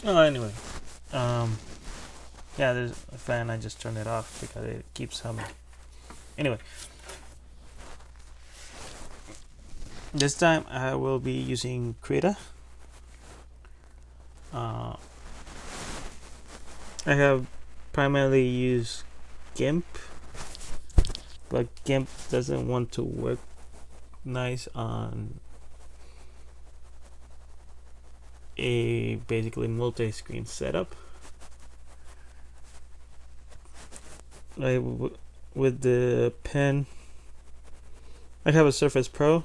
Oh, anyway, um, yeah, there's a fan. I just turned it off because it keeps humming. Anyway, this time I will be using Krita. Uh, I have primarily used GIMP, but GIMP doesn't want to work nice on a basically multi-screen setup. With the pen, I have a Surface Pro,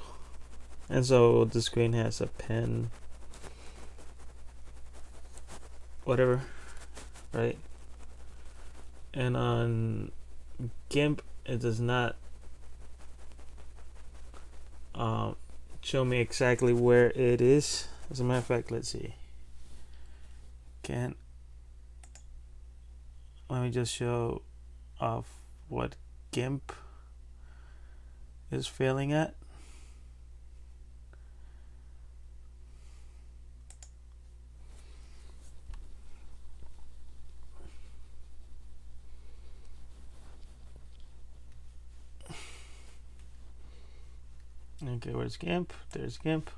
and so the screen has a pen, whatever, right? And on GIMP, it does not show me exactly where it is. As a matter of fact, let's see. Let me just show off what GIMP is failing at. Okay, where's GIMP? There's GIMP.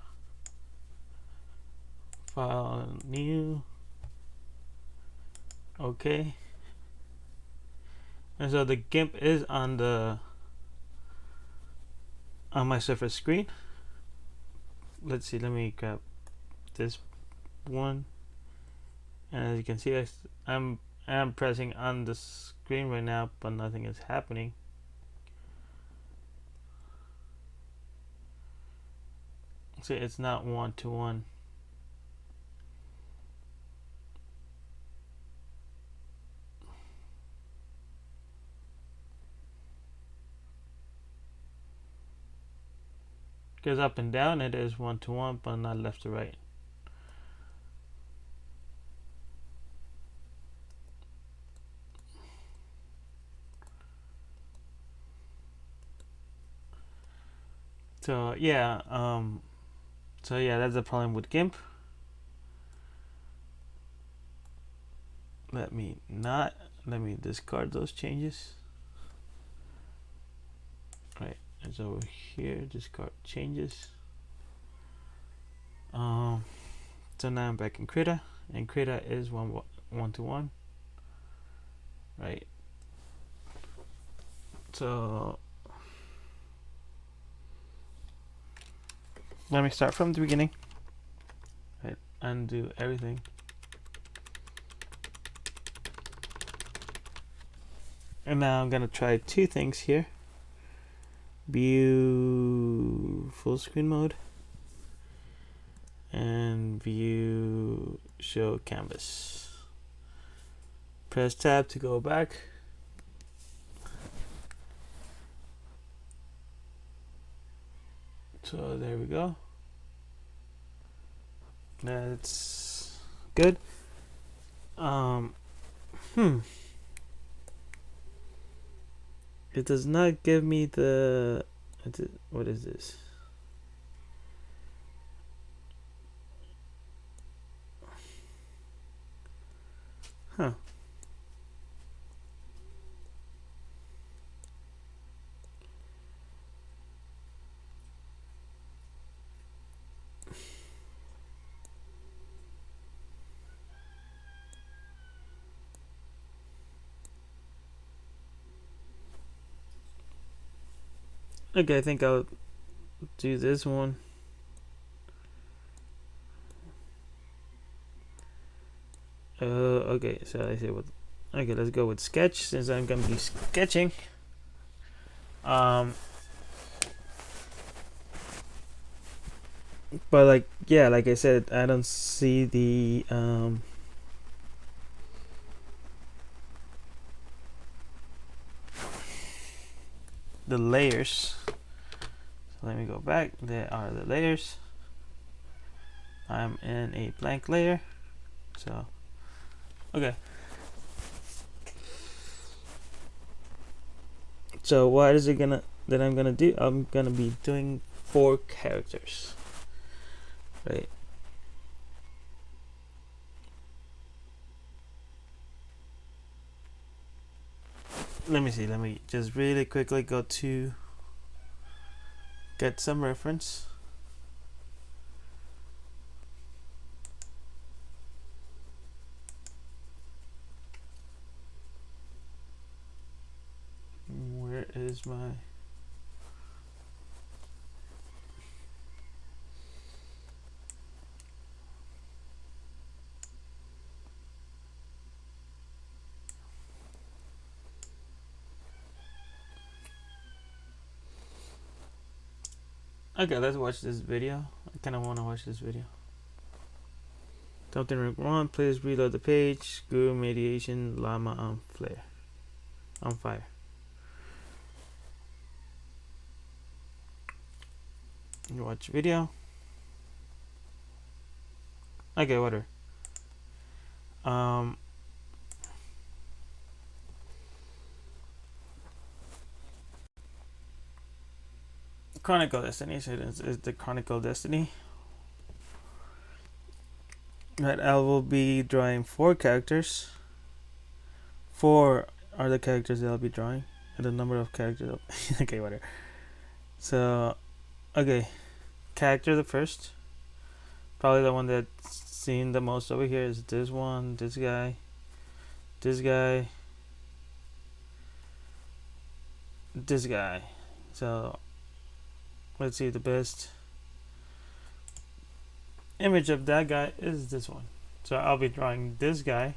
File new. Okay. And so the GIMP is on my Surface screen. Let's see, let me grab this one. And as you can see, I'm pressing on the screen right now, but nothing is happening. See, it's not one-to-one. Because up and down it is one-to-one, but not left to right. So yeah, that's the problem with GIMP. Let me discard those changes. Right, it's over here. Discard changes. So now I'm back in Krita, and Krita is one-to-one. Right. So let me start from the beginning. Right, undo everything. And now I'm gonna try two things here. View full screen mode and view show canvas. Press tab to go back. So there we go. That's good. It does not give me the. What is this? Huh. Okay, I think I'll do this one. Okay, so I say what? Okay, let's go with sketch since I'm gonna be sketching. But like, yeah, like I said, I don't see the layers. So let me go back. There are the layers. I'm in a blank layer. So, okay. So what is it that I'm gonna do? I'm gonna be doing 4 characters, right? Let me see. Let me just really quickly go to get some reference. Where is my... Okay, let's watch this video. I kind of want to watch this video. Something wrong. Please reload the page. Guru mediation llama on flare. On fire. You watch video. Okay, whatever. Chronicle Destiny. So it's the Chronicle Destiny. Right, I will be drawing 4 characters. 4 are the characters that I'll be drawing, and the number of characters. Okay, whatever. So, okay, character the first. Probably the one that's seen the most over here is this one, this guy, this guy, this guy. So, let's see, the best image of that guy is this one. So I'll be drawing this guy.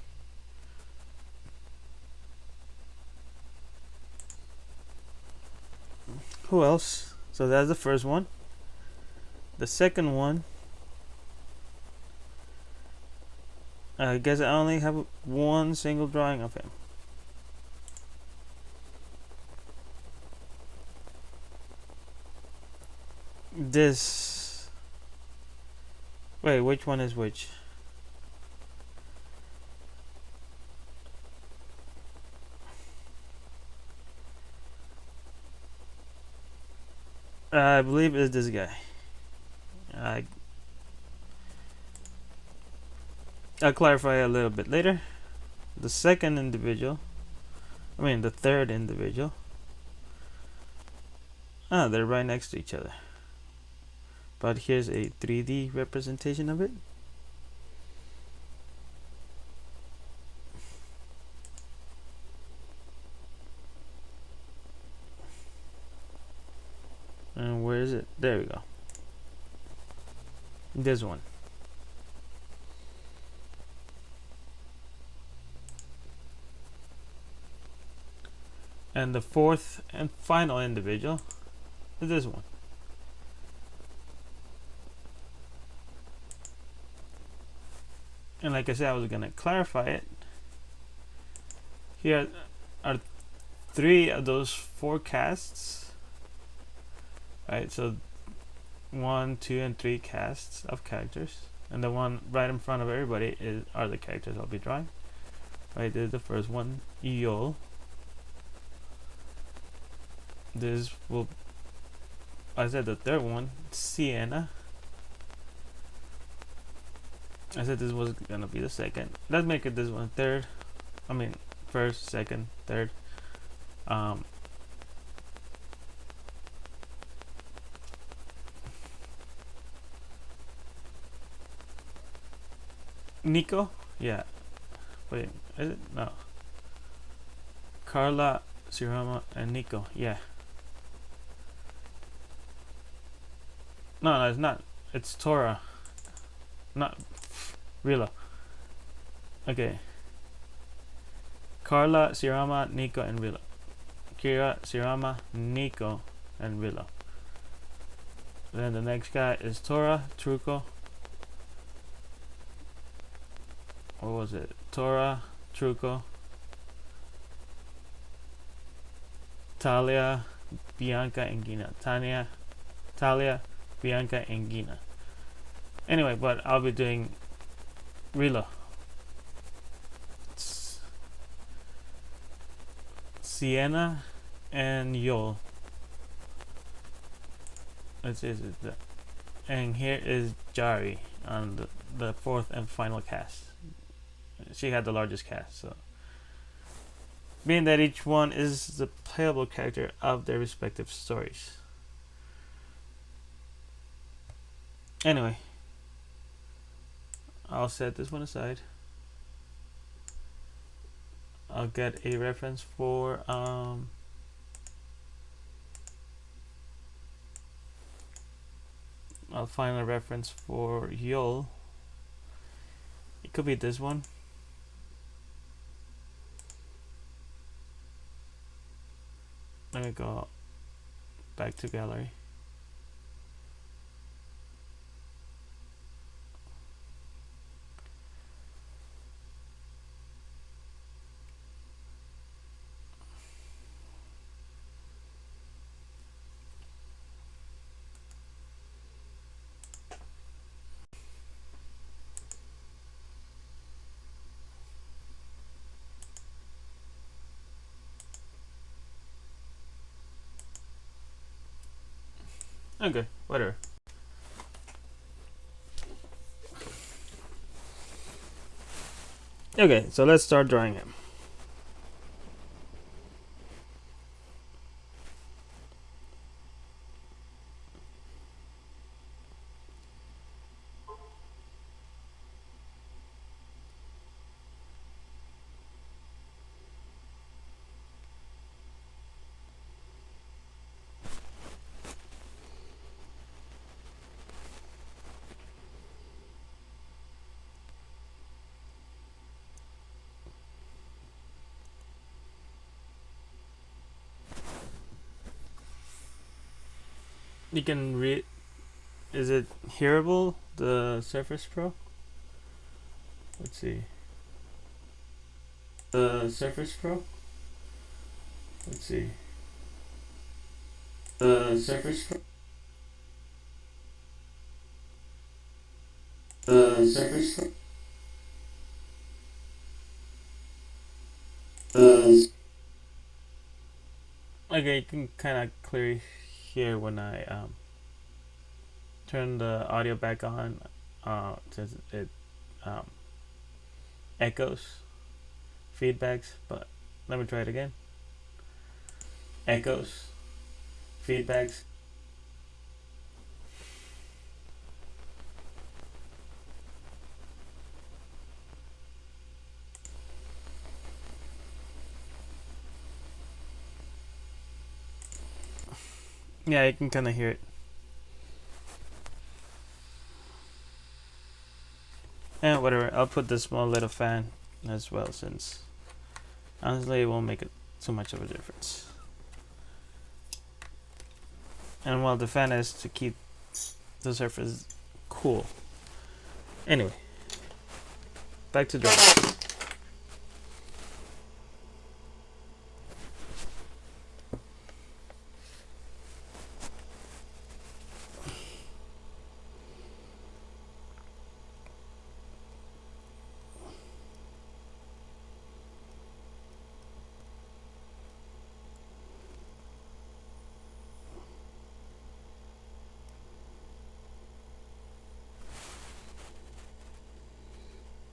Who else? So that's the first one. The second one, I guess I only have one single drawing of him. This... Wait, which one is which? I believe it's this guy. I'll clarify a little bit later. The second individual, the third individual. They're right next to each other. But here's a 3D representation of it. And where is it? There we go. This one. And the fourth and final individual is this one. And like I said, I was gonna clarify it. Here are 3 of those 4 casts. Right, so 1, 2, and 3 casts of characters, and the one right in front of everybody are the characters I'll be drawing. Right, there's the first one, Eol. This will, I said the third one, Sienna. I said this was gonna be the second. Let's make it this one third. First, second, third. Nico? Yeah. Wait, is it? No. Carla, Sirama, and Nico. Yeah. No, it's not. It's Tora, not Rilla. Okay. Carla, Sirama, Nico, and Rilla. Kira, Sirama, Nico, and Rilla. Then the next guy is Tora, Truco. What was it? Tora, Truco, Talia, Bianca, and Gina. Talia, Bianca, and Gina. Anyway, but I'll be doing Rilla. Sienna and Yol. And here is Jari on the fourth and final cast. She had the largest cast, so being that each one is the playable character of their respective stories. Anyway, I'll set this one aside. I'll get a reference for I'll find a reference for Yol. It could be this one. Let me go back to gallery. Okay, whatever. Okay, so let's start drawing him. You can read. Is it hearable? The Surface Pro. Let's see. The Surface Pro. Let's see. The Surface Pro. The Surface Pro. Okay, you can kind of clearly hear when I turn the audio back on, since it echoes, feedbacks. But let me try it again. Echoes, feedbacks. Yeah, you can kind of hear it. And whatever, I'll put the small little fan as well, since honestly it won't make it too much of a difference. And while the fan is to keep the surface cool. Anyway, back to drawing.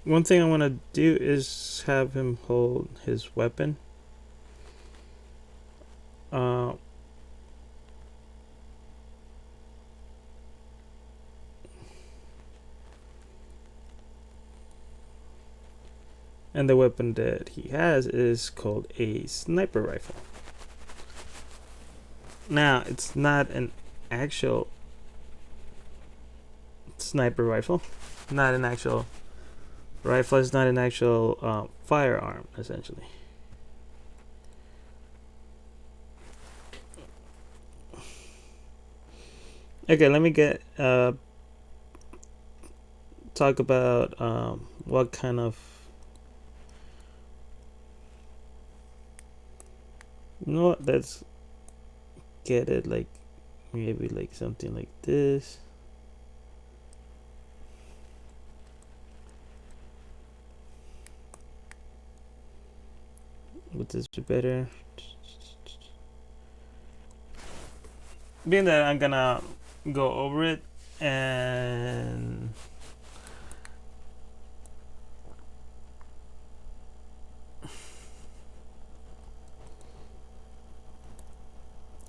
One thing I want to do is have him hold his weapon. And the weapon that he has is called a sniper rifle. Now, it's not an actual sniper rifle, not an actual rifle. It's not an actual firearm, essentially. Okay, let me talk about what kind of, you know what, let's get it like maybe like something like this. Would this be better? Being that I'm gonna go over it and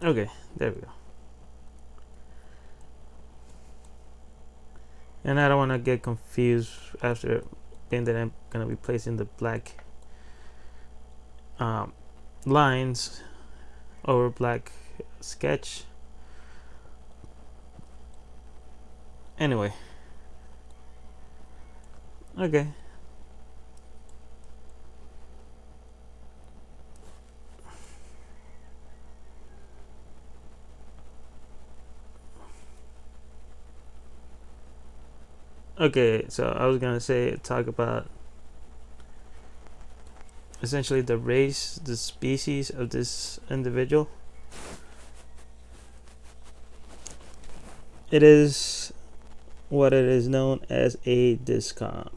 okay, there we go. And I don't want to get confused after being that I'm gonna be placing the black lines over black sketch. Anyway, okay. Okay, so I was gonna talk about essentially the race, the species of this individual. It is what it is known as a DISCOM.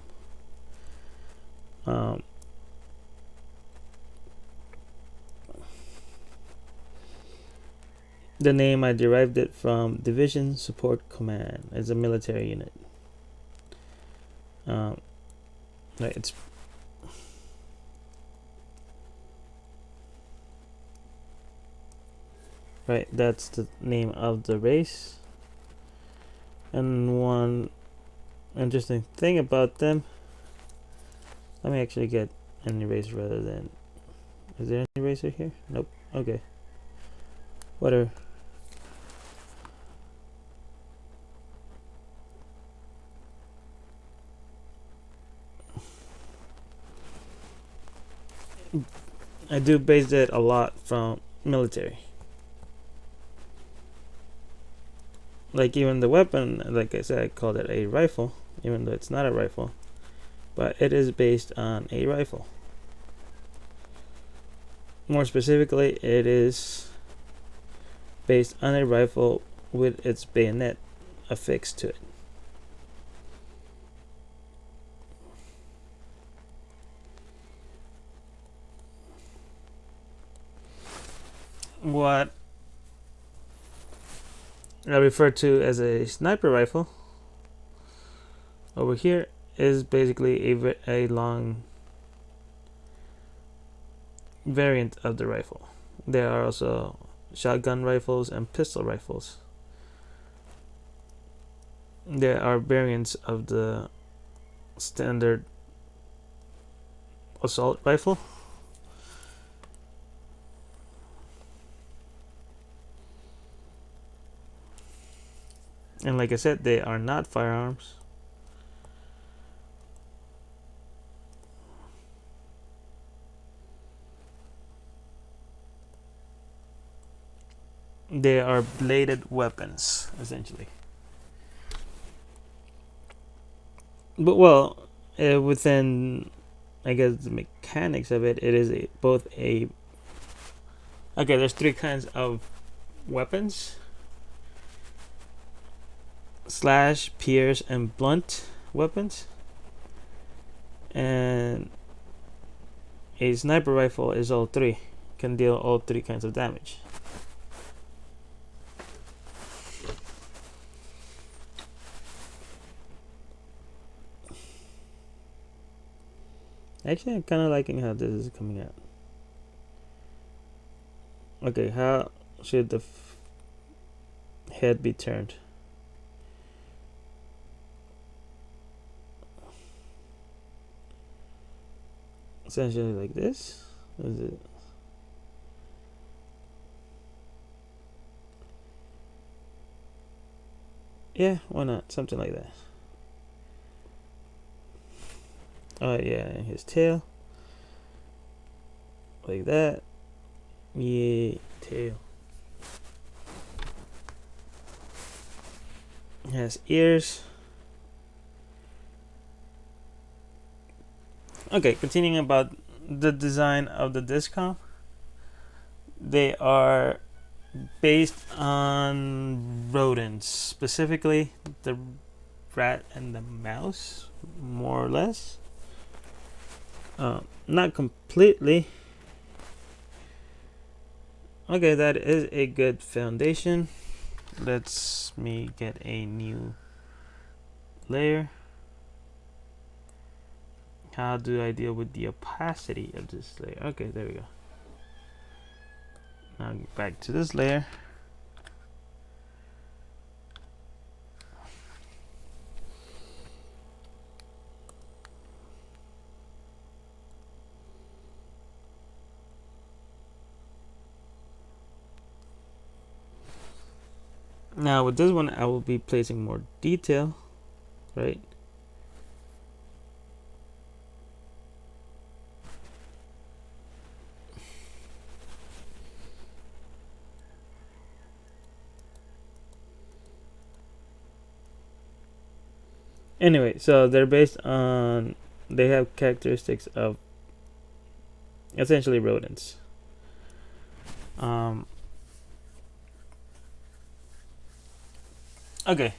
The name, I derived it from Division Support Command. It's a military unit. Right, it's right. That's the name of the race. And one interesting thing about them. Let me actually get an eraser rather than. Is there an eraser here? Nope. Okay. Whatever. I do base it a lot from military. Like even the weapon, like I said, I called it a rifle, even though it's not a rifle, but it is based on a rifle. More specifically, it is based on a rifle with its bayonet affixed to it. What I refer to as a sniper rifle over here is basically a long variant of the rifle. There are also shotgun rifles and pistol rifles. There are variants of the standard assault rifle. And like I said, they are not firearms. They are bladed weapons, essentially. But well, within, I guess, the mechanics of it, it is both a. Okay, there's three kinds of weapons: slash, pierce, and blunt weapons. And a sniper rifle is all three, can deal all three kinds of damage. Actually, I'm kind of liking how this is coming out. Okay, how should the head be turned? Essentially like this. Is it? Yeah, why not? Something like that. Oh yeah, and his tail. Like that. Yeah, tail. It has ears. Okay, continuing about the design of the Discom. They are based on rodents, specifically the rat and the mouse, more or less. Not completely. Okay, that is a good foundation. Let's me get a new layer. How do I deal with the opacity of this layer? Okay, there we go. Now back to this layer. Now with this one, I will be placing more detail, right? Anyway, so they're based on, they have characteristics of essentially rodents. Um, okay.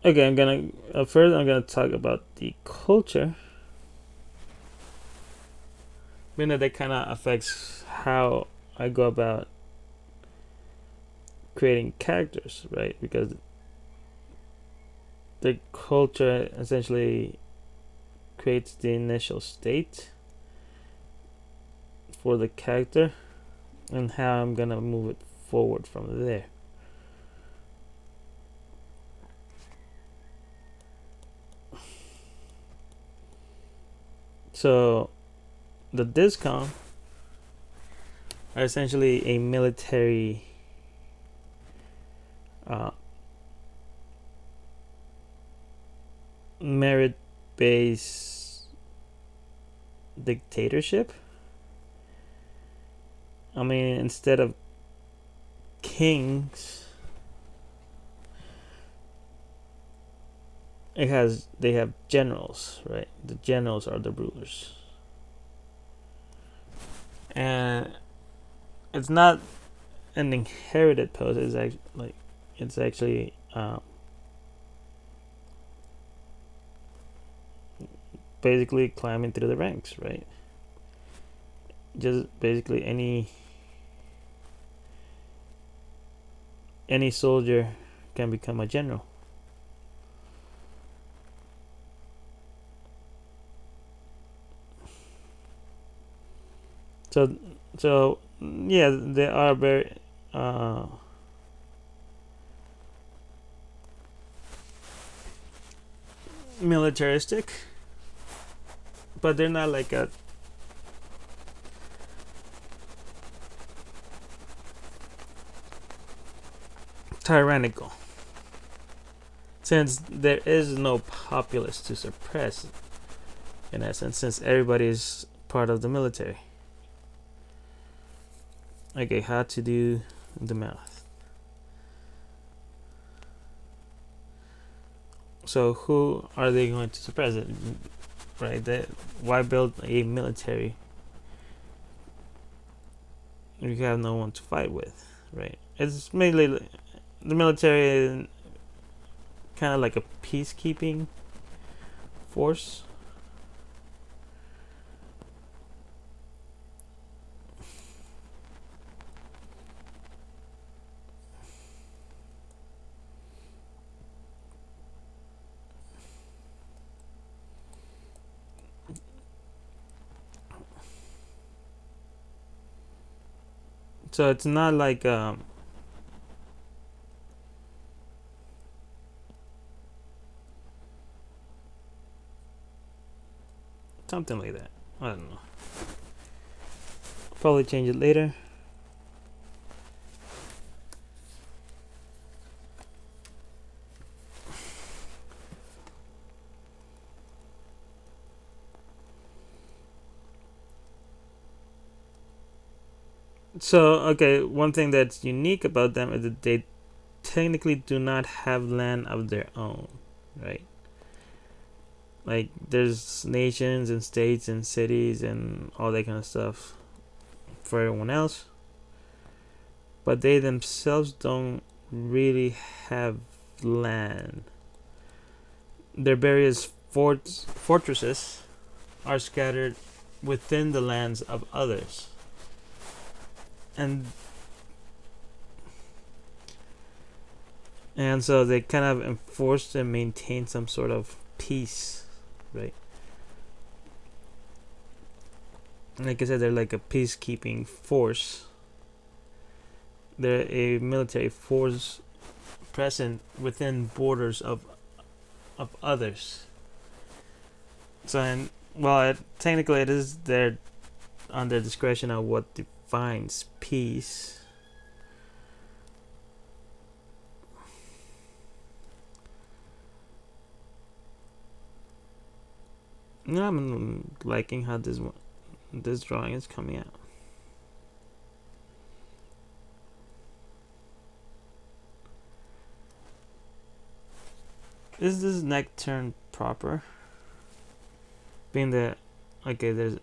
Okay, I'm gonna first I'm gonna talk about the culture. Meaning that kind of affects how I go about creating characters, right? Because the culture essentially creates the initial state for the character and how I'm gonna move it forward from there. So the Discom are essentially a military merit-based dictatorship. I mean, instead of kings, they have generals, right? The generals are the rulers, and it's not an inherited post. It's actually basically climbing through the ranks, right? Just basically any soldier can become a general. So yeah, they are very militaristic, but they're not like a tyrannical, since there is no populace to suppress, in essence, since everybody is part of the military. Okay, how to do the math. So who are they going to suppress it? Right? Why build a military if you have no one to fight with? Right? It's mainly the military, kind of like a peacekeeping force. So it's not like something like that. I don't know. Probably change it later. So, okay, one thing that's unique about them is that they technically do not have land of their own, right? Like, there's nations and states and cities and all that kind of stuff for everyone else, but they themselves don't really have land. Their various fortresses are scattered within the lands of others. And so they kind of enforce and maintain some sort of peace, right? Like I said, they're like a peacekeeping force. They're a military force present within borders of others. So, and well, technically, it is their on their discretion of what defines peace. Yeah, I'm liking how this drawing is coming out. Is this neck turn proper? Being that, okay, there's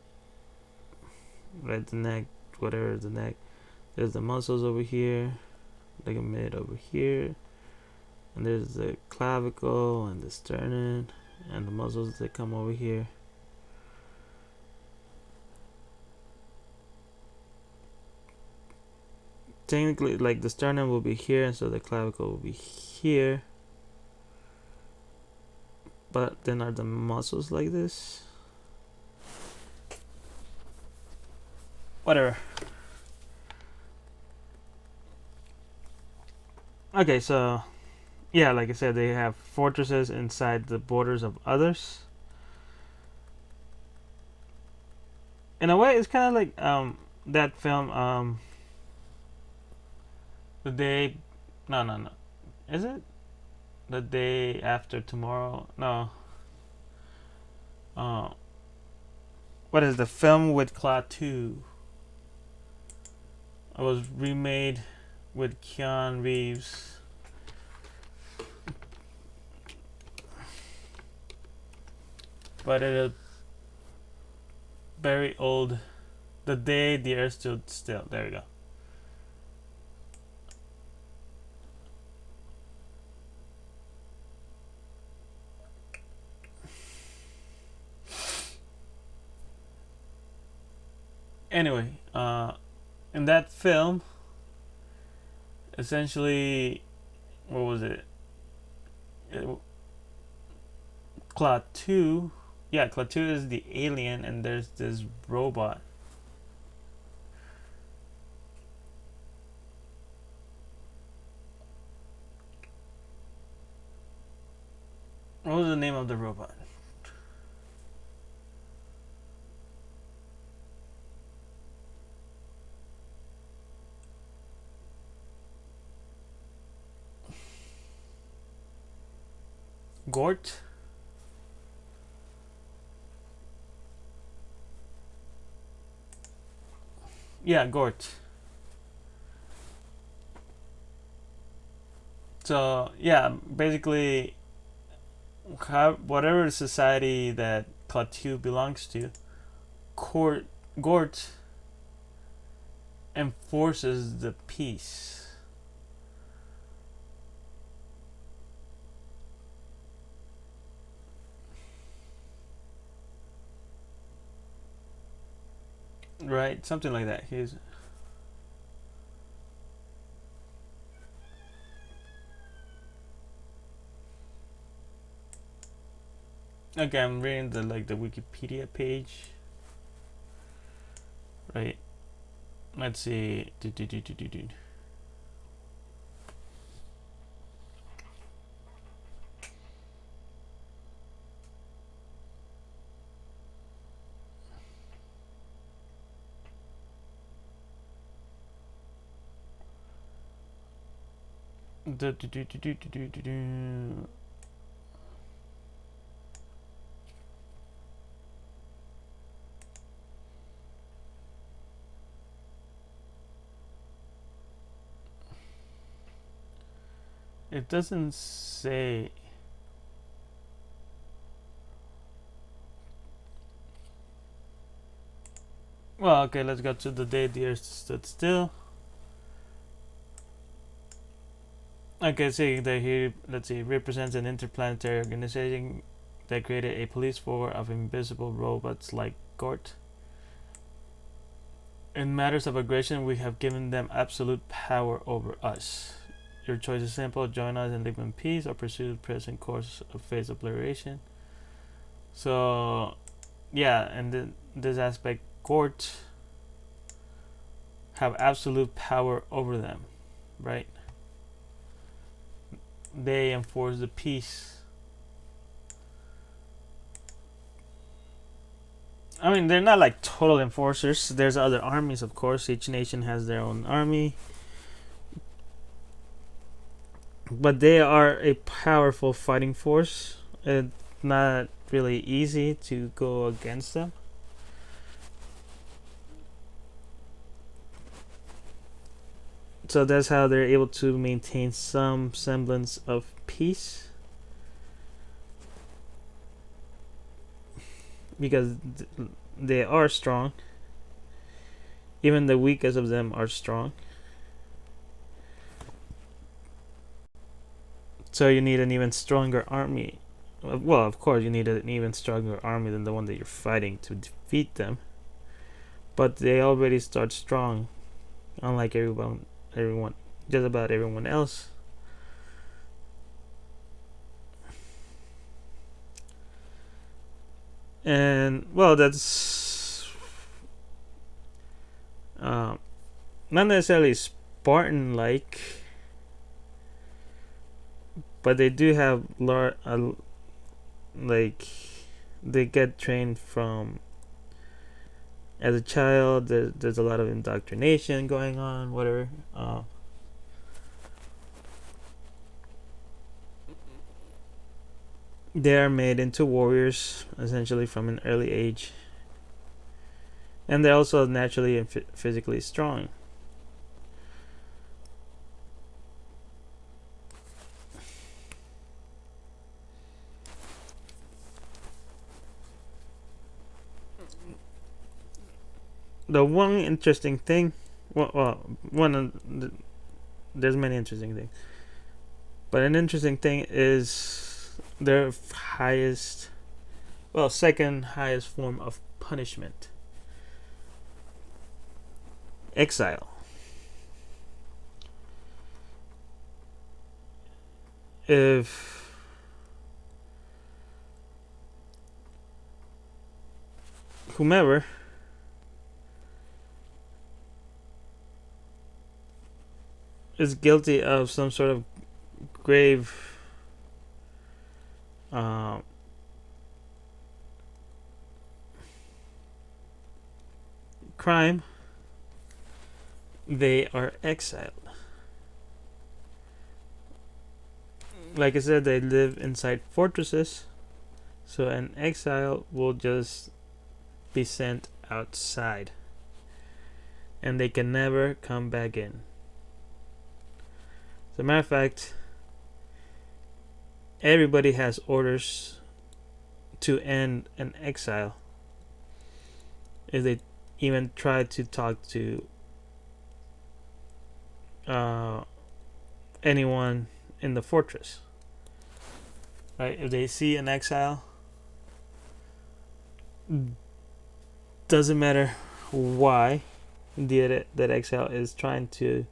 right the neck, whatever the neck. There's the muscles over here, ligament over here, and there's the clavicle and the sternum and the muscles that come over here. Technically, like the sternum will be here, and so the clavicle will be here. But then are the muscles like this? Whatever. Okay, so yeah, like I said, they have fortresses inside the borders of others. In a way, it's kind of like that film the day. No. Is it the day after tomorrow? No. Uh, what is the film with Klaatu? It was remade with Keanu Reeves. But it is very old. The day the earth stood still. There we go. Anyway, in that film, essentially, what was it? Klaatu. Yeah, Klaatu is the alien, and there's this robot. What was the name of the robot? Gort? Yeah, Gort. So, yeah, basically, whatever society that Klaatu belongs to, Gort enforces the peace. Right? Something like that. He's okay. I'm reading the Wikipedia page. Right. Let's see. It doesn't say. Well, okay, let's go to the day the Earth stood still. Okay, see that here, let's see, represents an interplanetary organization that created a police force of invisible robots like Gort. In matters of aggression, we have given them absolute power over us. Your choice is simple: join us and live in peace, or pursue the present course of phase obliteration. So, yeah, and then this aspect, Gort have absolute power over them, right? They enforce the peace. I mean, they're not like total enforcers. There's other armies, of course. Each nation has their own army. But they are a powerful fighting force. It's not really easy to go against them. So that's how they're able to maintain some semblance of peace. Because they are strong. Even the weakest of them are strong. So you need an even stronger army. Well, of course, you need an even stronger army than the one that you're fighting to defeat them. But they already start strong, unlike everyone, just about everyone else. And well, that's not necessarily Spartan-like, but they do have like they get trained from as a child. There's a lot of indoctrination going on, whatever. They are made into warriors essentially from an early age, and they're also naturally and physically strong. The one interesting thing, there's many interesting things, but an interesting thing is their second highest form of punishment: exile. If whomever is guilty of some sort of grave crime, they are exiled. Like I said, they live inside fortresses, so an exile will just be sent outside, and they can never come back in. As a matter of fact, everybody has orders to end an exile if they even try to talk to anyone in the fortress. Right? If they see an exile, doesn't matter why that exile is trying to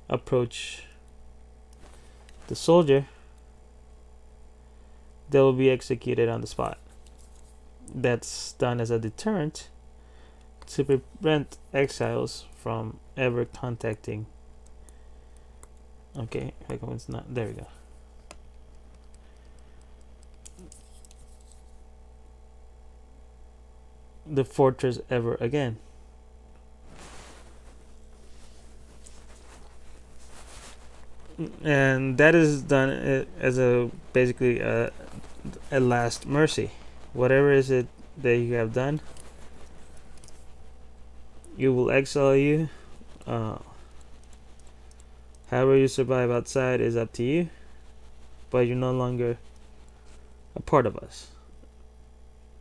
approach the soldier, they will be executed on the spot. That's done as a deterrent to prevent exiles from ever contacting. Okay, how come it's not? There we go. The fortress ever again. and that is done as a basically a last mercy. Whatever is it that you have done, you will exile you. Uh, However you survive outside is up to you, but you're no longer a part of us,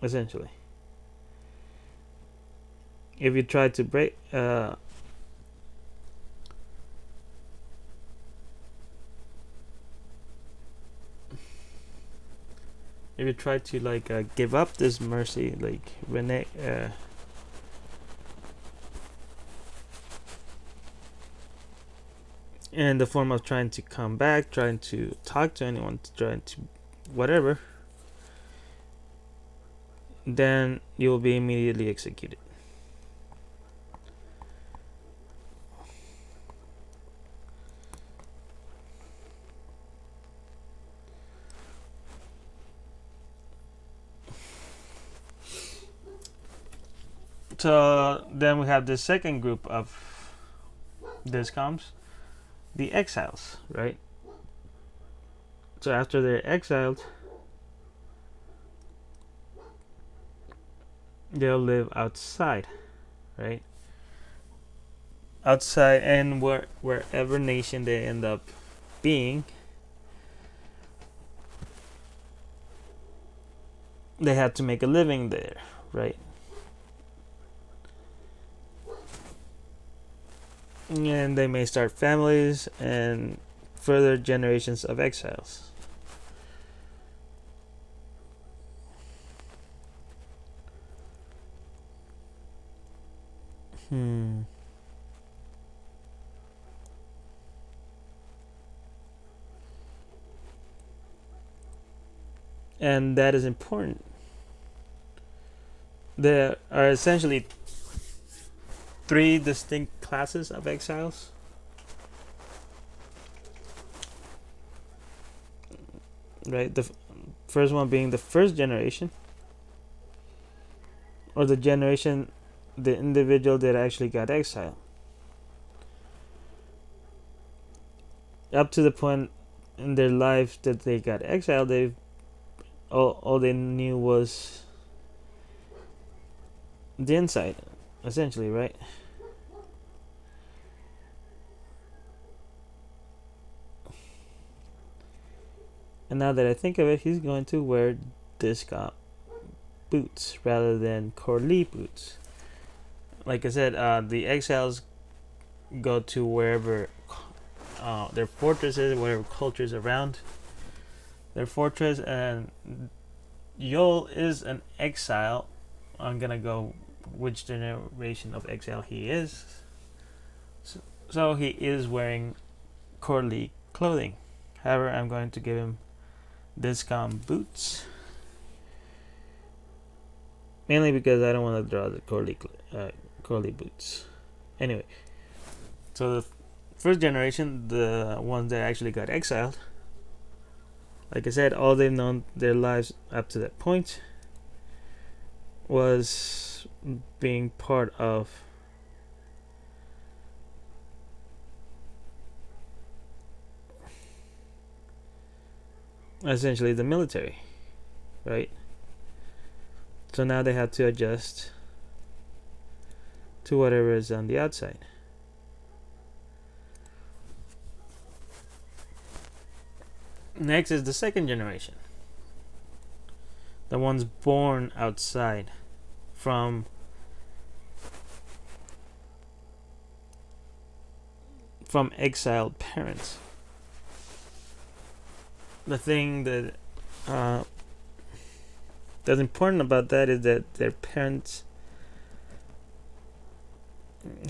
essentially. If you try to break, if you try to like give up this mercy, like renege, in the form of trying to come back, trying to talk to anyone, trying to whatever, then you will be immediately executed. So then we have the second group of discoms, the exiles, right? So after they're exiled, they'll live outside, right? Outside, and wherever nation they end up being, they have to make a living there, right? And they may start families and further generations of exiles. And that is important. There are essentially three distinct classes of exiles. Right? The first one being the first generation, or the generation, the individual that actually got exiled. Up to the point in their life that they got exiled, they all they knew was the inside, essentially, right? And now that I think of it, he's going to wear disc boots rather than Corley boots. Like I said, the exiles go to wherever their fortress is, whatever culture is around their fortress, and Yol is an exile. I'm gonna go which generation of exile he is. So he is wearing Corley clothing. However, I'm going to give him discount boots, mainly because I don't want to draw the Corley boots. Anyway, so the first generation, the ones that actually got exiled, like I said, all they've known their lives up to that point was being part of essentially the military, right? So now they have to adjust to whatever is on the outside. Next is the second generation, the ones born outside from exiled parents. The thing that that's important about that is that their parents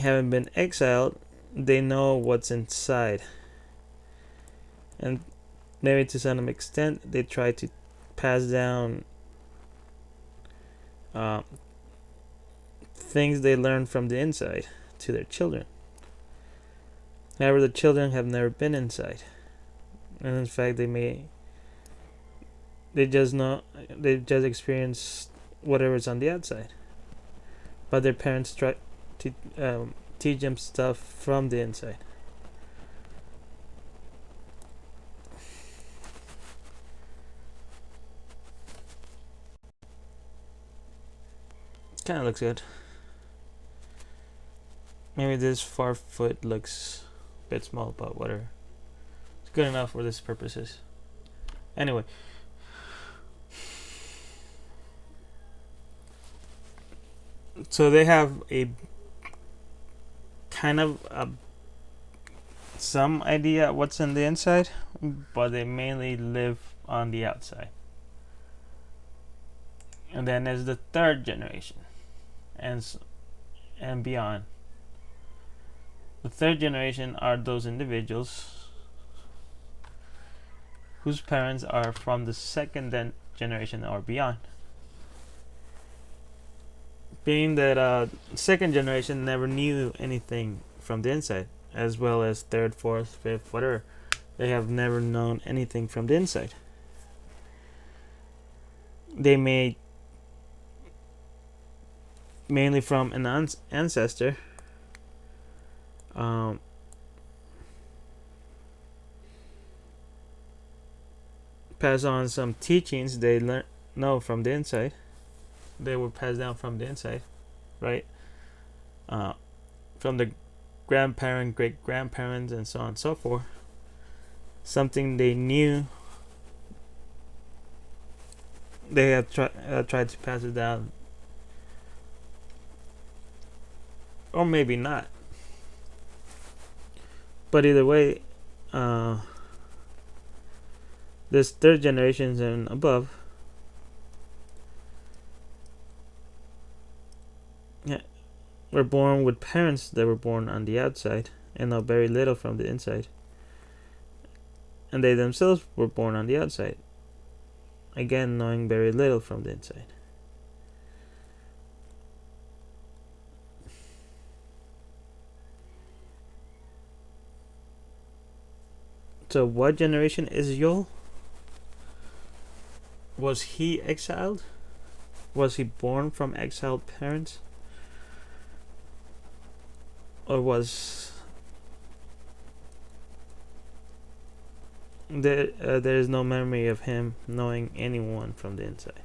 haven't been exiled. They know what's inside, and maybe to some extent they try to pass down things they learn from the inside to their children. However, the children have never been inside, and in fact they just experience whatever's on the outside, but their parents try to teach them stuff from the inside. kind of looks good. Maybe this far foot looks a bit small, but whatever. It's good enough for this purposes. Anyway. So they have a kind of some idea what's on the inside, but they mainly live on the outside. And then there's the third generation and beyond. The third generation are those individuals whose parents are from the second generation or beyond. Being that second generation never knew anything from the inside, as well as third, fourth, fifth, whatever, they have never known anything from the inside. They may mainly from an ancestor pass on some teachings they know from the inside. They were passed down from the inside, right? From the grandparent, great grandparents, and so on and so forth. Something they knew, they have tried to pass it down, or maybe not. But either way, this third generations and above, were born with parents that were born on the outside and know very little from the inside. And they themselves were born on the outside, again knowing very little from the inside. So what generation is Yul? Was he exiled? Was he born from exiled parents? Or was there is no memory of him knowing anyone from the inside?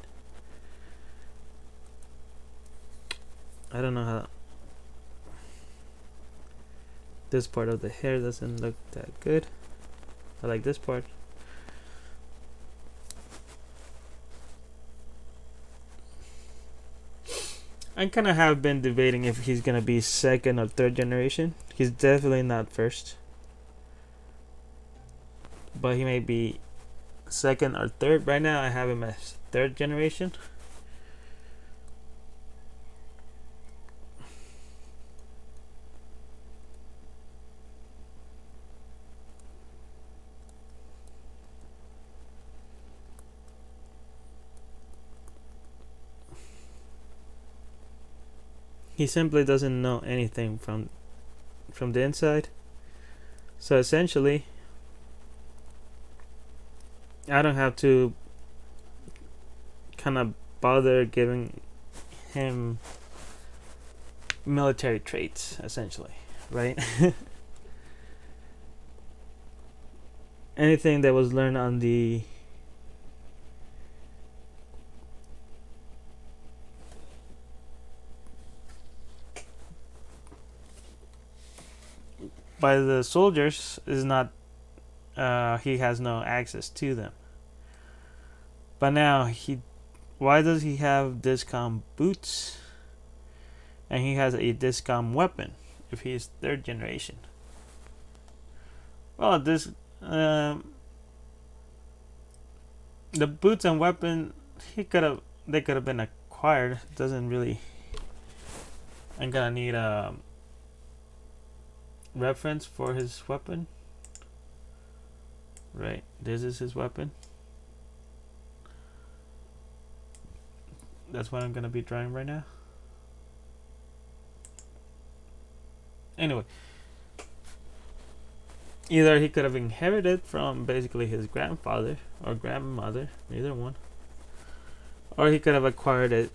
I don't know how this part of the hair doesn't look that good. I like this part. I kind of have been debating if he's gonna be second or third generation. He's definitely not first, but he may be second or third. Right now I have him as third generation. He simply doesn't know anything from the inside. So essentially, I don't have to kind of bother giving him military traits, essentially, right? Anything that was learned on the by the soldiers is not he has no access to them. But now why does he have discom boots and he has a discom weapon if he is third generation? Well, the boots and weapon they could have been acquired. It doesn't really. I'm gonna need a reference for his weapon. Right, this is his weapon. That's what I'm gonna be drawing right now. Anyway, either he could have inherited from basically his grandfather or grandmother, either one, or he could have acquired it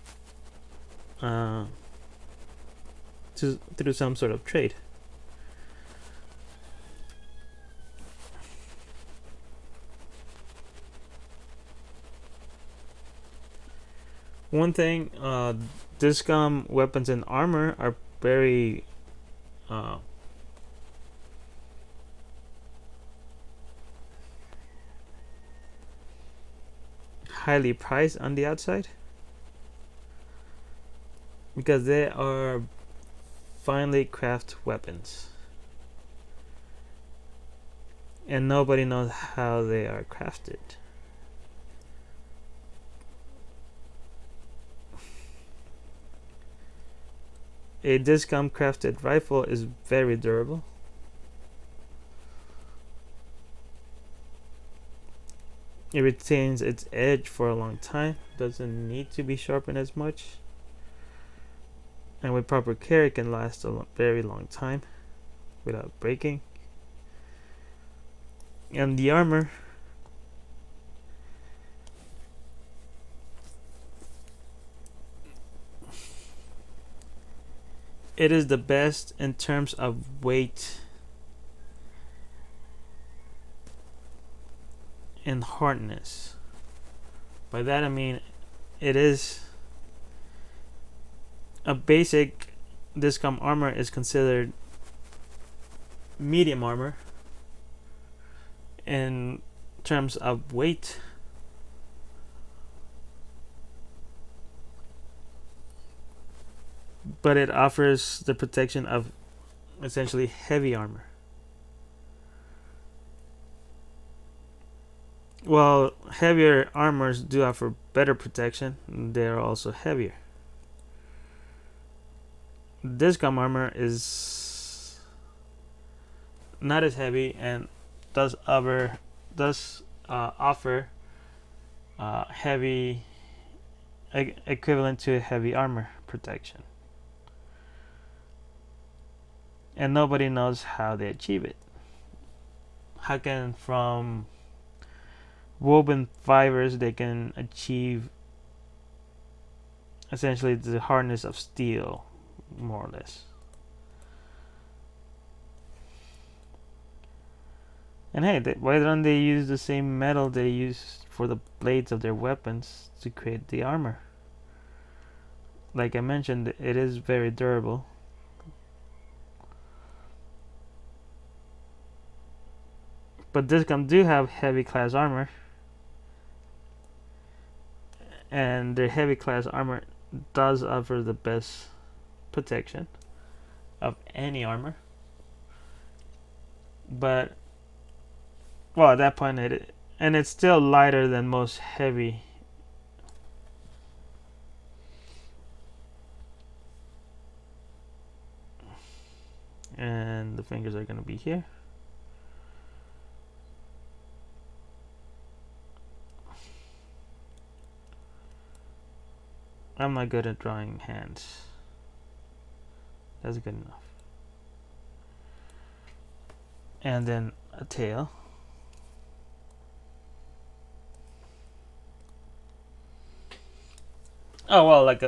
through some sort of trade. One thing Discom weapons and armor are very highly priced on the outside because they are finely crafted weapons, and nobody knows how they are crafted. A Discom crafted rifle is very durable. It retains its edge for a long time, doesn't need to be sharpened as much, and with proper care it can last a very long time without breaking. And the armor, it is the best in terms of weight and hardness. By that I mean it is a basic Discom armor is considered medium armor in terms of weight, but it offers the protection of essentially heavy armor. While heavier armors do offer better protection, they are also heavier. Discom armor is not as heavy and does offer heavy equivalent to heavy armor protection, and nobody knows how they achieve it. How can from woven fibers they can achieve essentially the hardness of steel, more or less. And hey, why don't they use the same metal they use for the blades of their weapons to create the armor? Like I mentioned, it is very durable. But Discom do have heavy class armor, and their heavy class armor does offer the best protection of any armor. But well, at that point and it's still lighter than most heavy and the fingers are going to be here. I'm not good at drawing hands. That's good enough. And then a tail. Oh well, like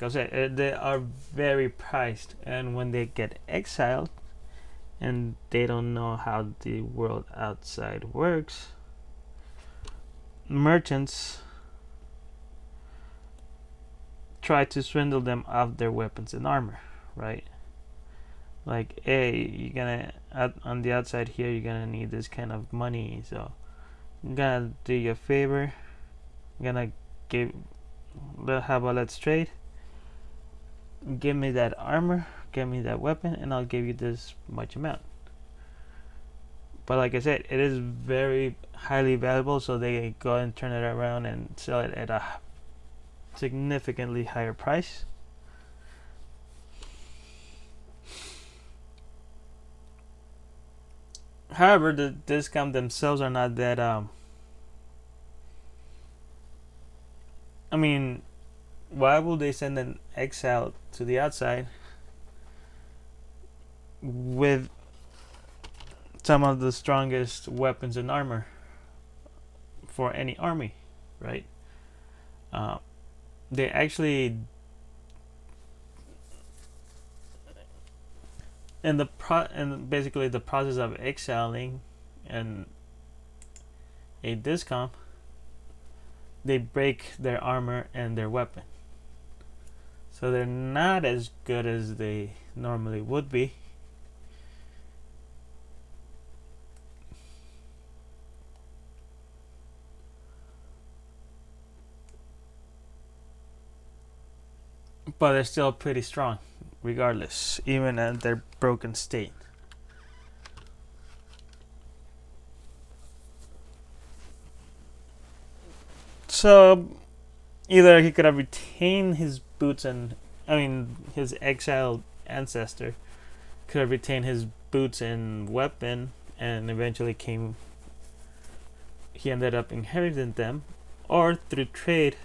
I said, they are very priced, and when they get exiled and they don't know how the world outside works, merchants try to swindle them of their weapons and armor, right? Like, hey, you're gonna on the outside here, you're gonna need this kind of money, so I'm gonna do you a favor. I'm gonna give. How about let's trade? Give me that armor, give me that weapon, and I'll give you this much amount. But like I said, it is very highly valuable, so they go and turn it around and sell it at a significantly higher price. However, the Discom themselves are not that I mean, why would they send an exile to the outside with some of the strongest weapons and armor for any army, right? They actually and basically the process of exiling and a Discom, they break their armor and their weapon. So they're not as good as they normally would be. But they're still pretty strong, regardless, even at their broken state. So either he could have retained his boots and, I mean, his exiled ancestor could have retained his boots and weapon, and eventually he ended up inheriting them, or through trade,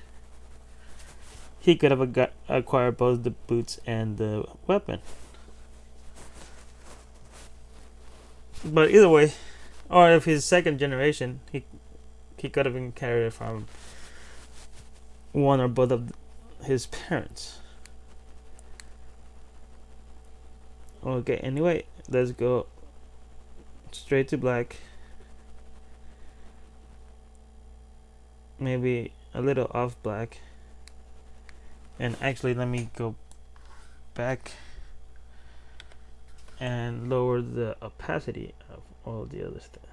he could have acquired both the boots and the weapon. But either way, or if he's second generation, he could have inherited from one or both of his parents. Okay, anyway, let's go straight to black. Maybe a little off black. And actually, let me go back and lower the opacity of all the other stuff.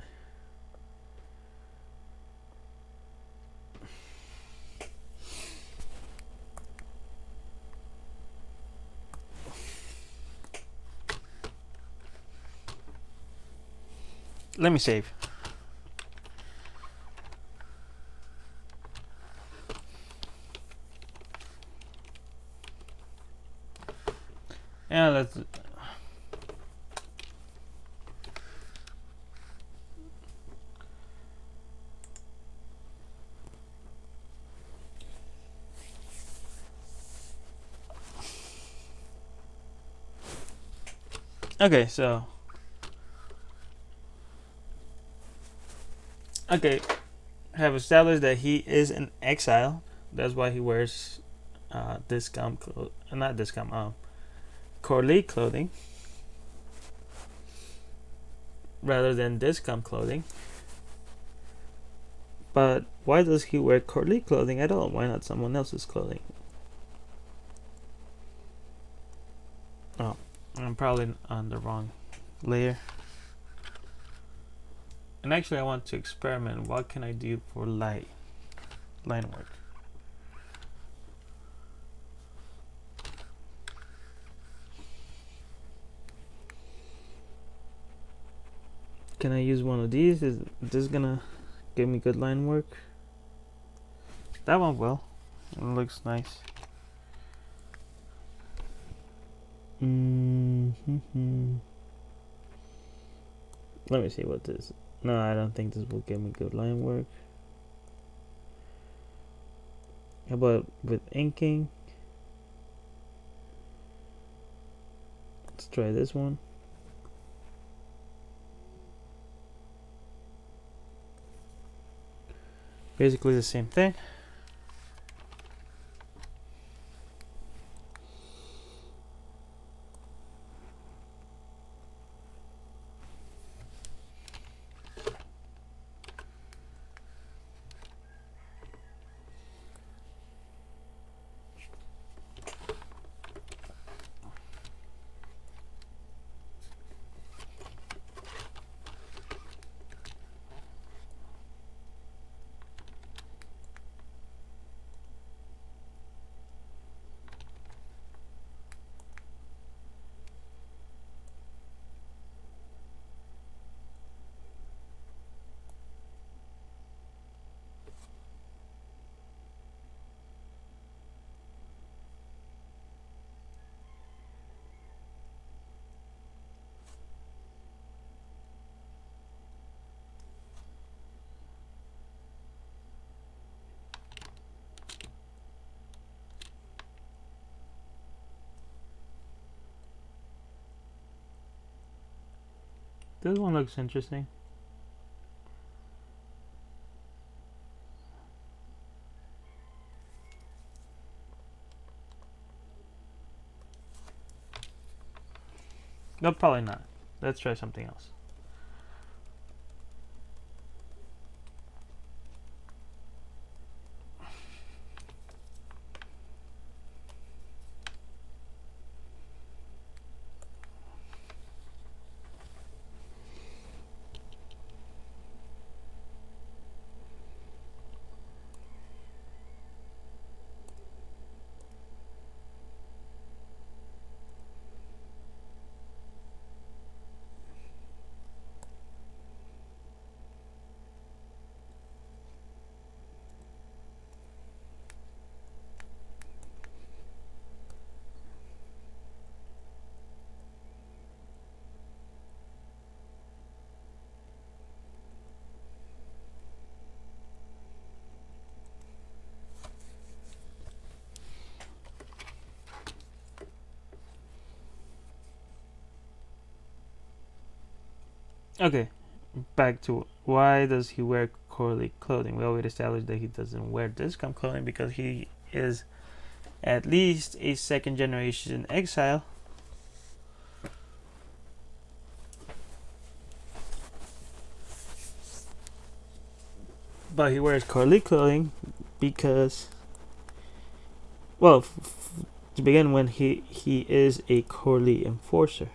Let me save. And let's. Okay, so. Okay, have established that he is an exile. That's why he wears discount clothes. Not discount, Corley clothing. Rather than discount clothing. But why does he wear Corley clothing at all? Why not someone else's clothing? Oh, I'm probably on the wrong layer. And actually I want to experiment. What can I do for line work? Can I use one of these? Is this gonna give me good line work? That one will. It looks nice. Let me see what this. No, I don't think this will give me good line work. How about with inking? Let's try this one. Basically the same thing. This one looks interesting. No, probably not. Let's try something else. Okay, back to why does he wear Corley clothing? We already established that he doesn't wear Discom clothing because he is at least a second generation exile. But he wears Corley clothing because, well, to begin, when he is a Corley enforcer.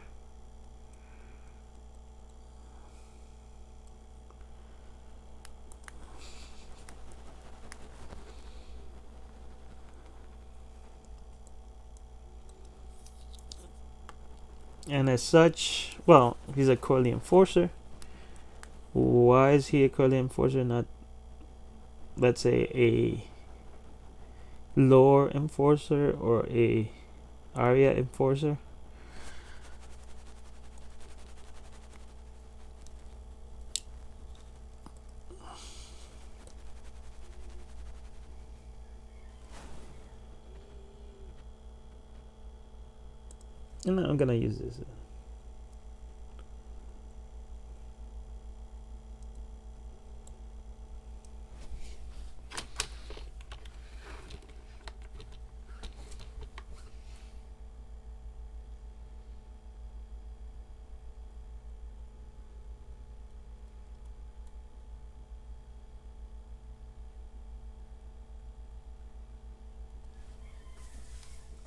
And as such, well, he's a Corley enforcer. Why is he a Corley enforcer, not, let's say, a lore enforcer or a Arya enforcer? And I'm gonna use this.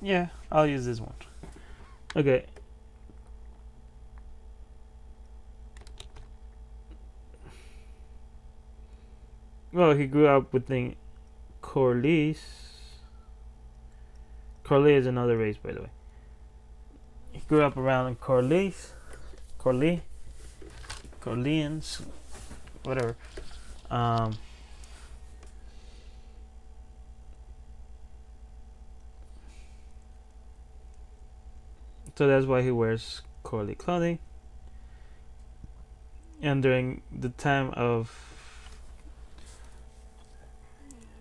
Yeah, I'll use this one. Okay. Well, he grew up within Corlys. Corley is another race, by the way. He grew up around Corlys, Corleans, whatever. Um, so that's why he wears Corley clothing. And during the time of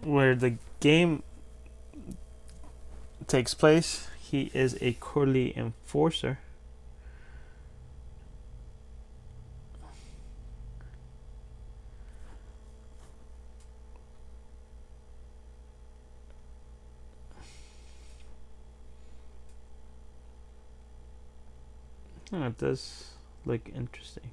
where the game takes place, he is a Corley enforcer. Oh, it does look interesting.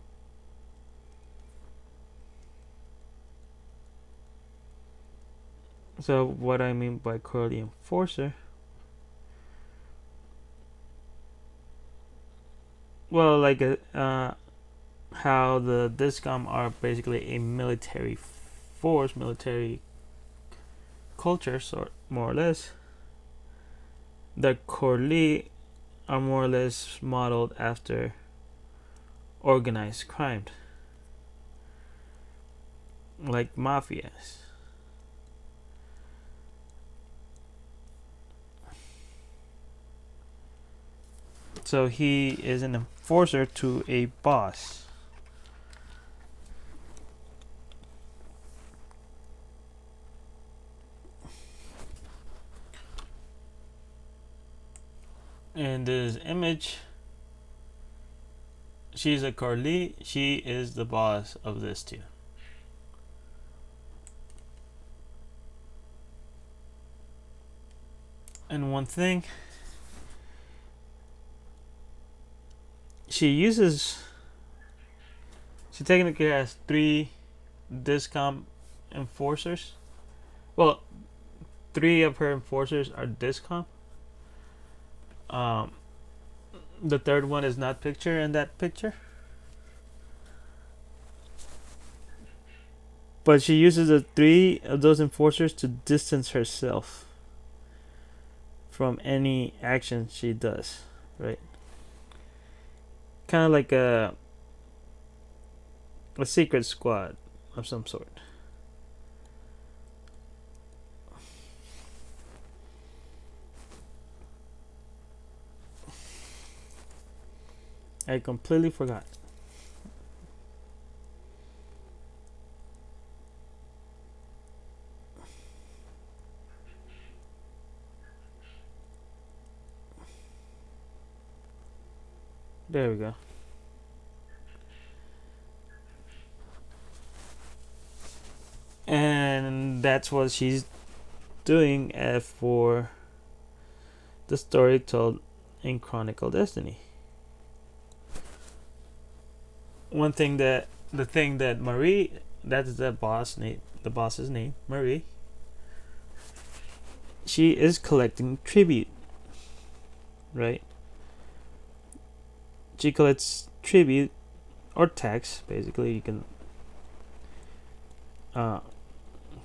So what I mean by Corley enforcer, well, like how the Discom are basically a military force, military culture, sort more or less. The Corley are more or less modeled after organized crime, like mafias. So he is an enforcer to a boss. In this image, she's a Corley. She is the boss of this too. And one thing, she technically has 3 Discom enforcers. Well, 3 of her enforcers are Discom. Um, the third one is not pictured in that picture. But she uses the 3 of those enforcers to distance herself from any action she does, right? Kind of like a secret squad of some sort. I completely forgot. There we go. that's what she's doing for the story told in Chronicle Destiny. The thing that Marie, that's the boss's name, Marie. She is collecting tribute, right? She collects tribute or tax. Basically, you can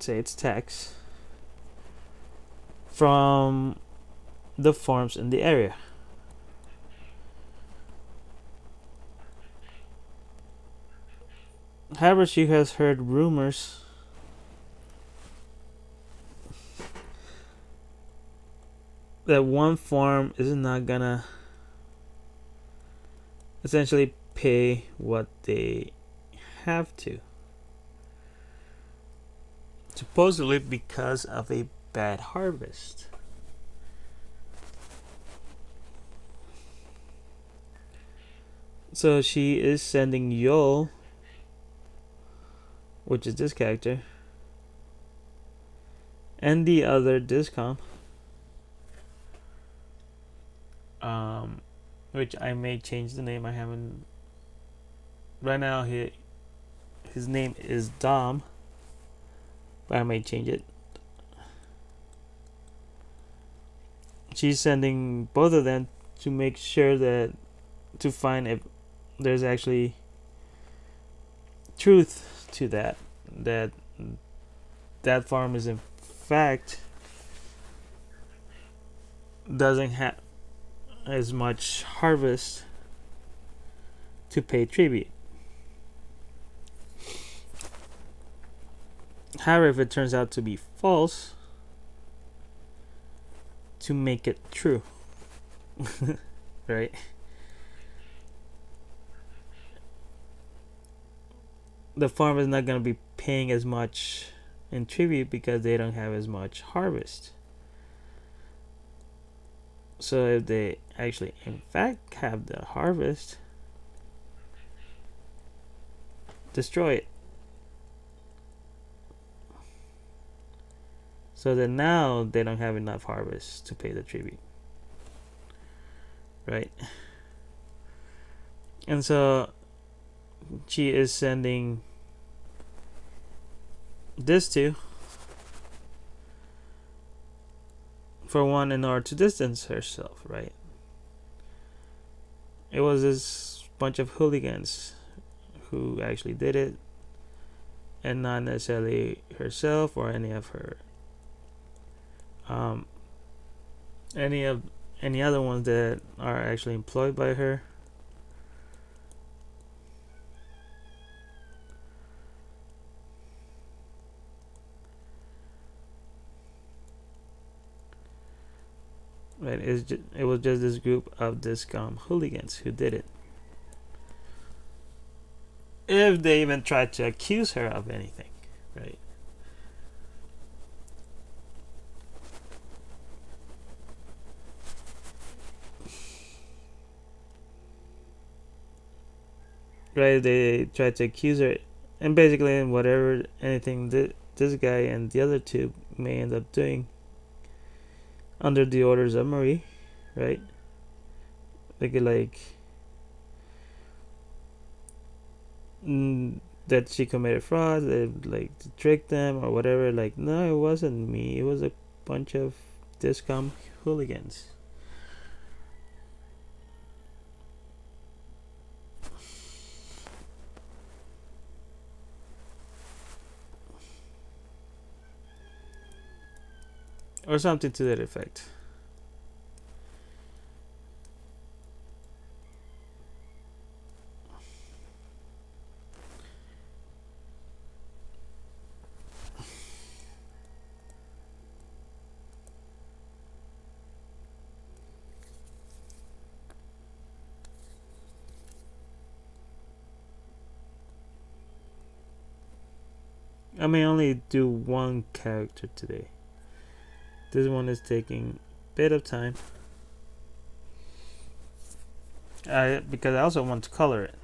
say it's tax from the farms in the area. However, she has heard rumors that one farm is not gonna essentially pay what they have to. Supposedly because of a bad harvest. So she is sending Yol, which is this character, and the other Discom, which I may change the name. I haven't. Right now, his name is Dom, but I may change it. She's sending both of them to make sure to find if there's actually truth to that farm is in fact doesn't have as much harvest to pay tribute. However, if it turns out to be false, to make it true. Right? The farm is not going to be paying as much in tribute because they don't have as much harvest. So if they actually in fact have the harvest, destroy it. So that now they don't have enough harvest to pay the tribute. Right? And so she is sending this to, for one, in order to distance herself, right? It was this bunch of hooligans who actually did it, and not necessarily herself or any of her any other ones that are actually employed by her. Right, it was just this group of Discom hooligans who did it. If they even tried to accuse her of anything, right? Right, they tried to accuse her, and basically, whatever anything this guy and the other two may end up doing, under the orders of Marie, right? They could that she committed fraud, they tricked them or whatever. Like, no, it wasn't me. It was a bunch of Discom hooligans. Or something to that effect. I may only do one character today. This one is taking a bit of time. Because I also want to color it.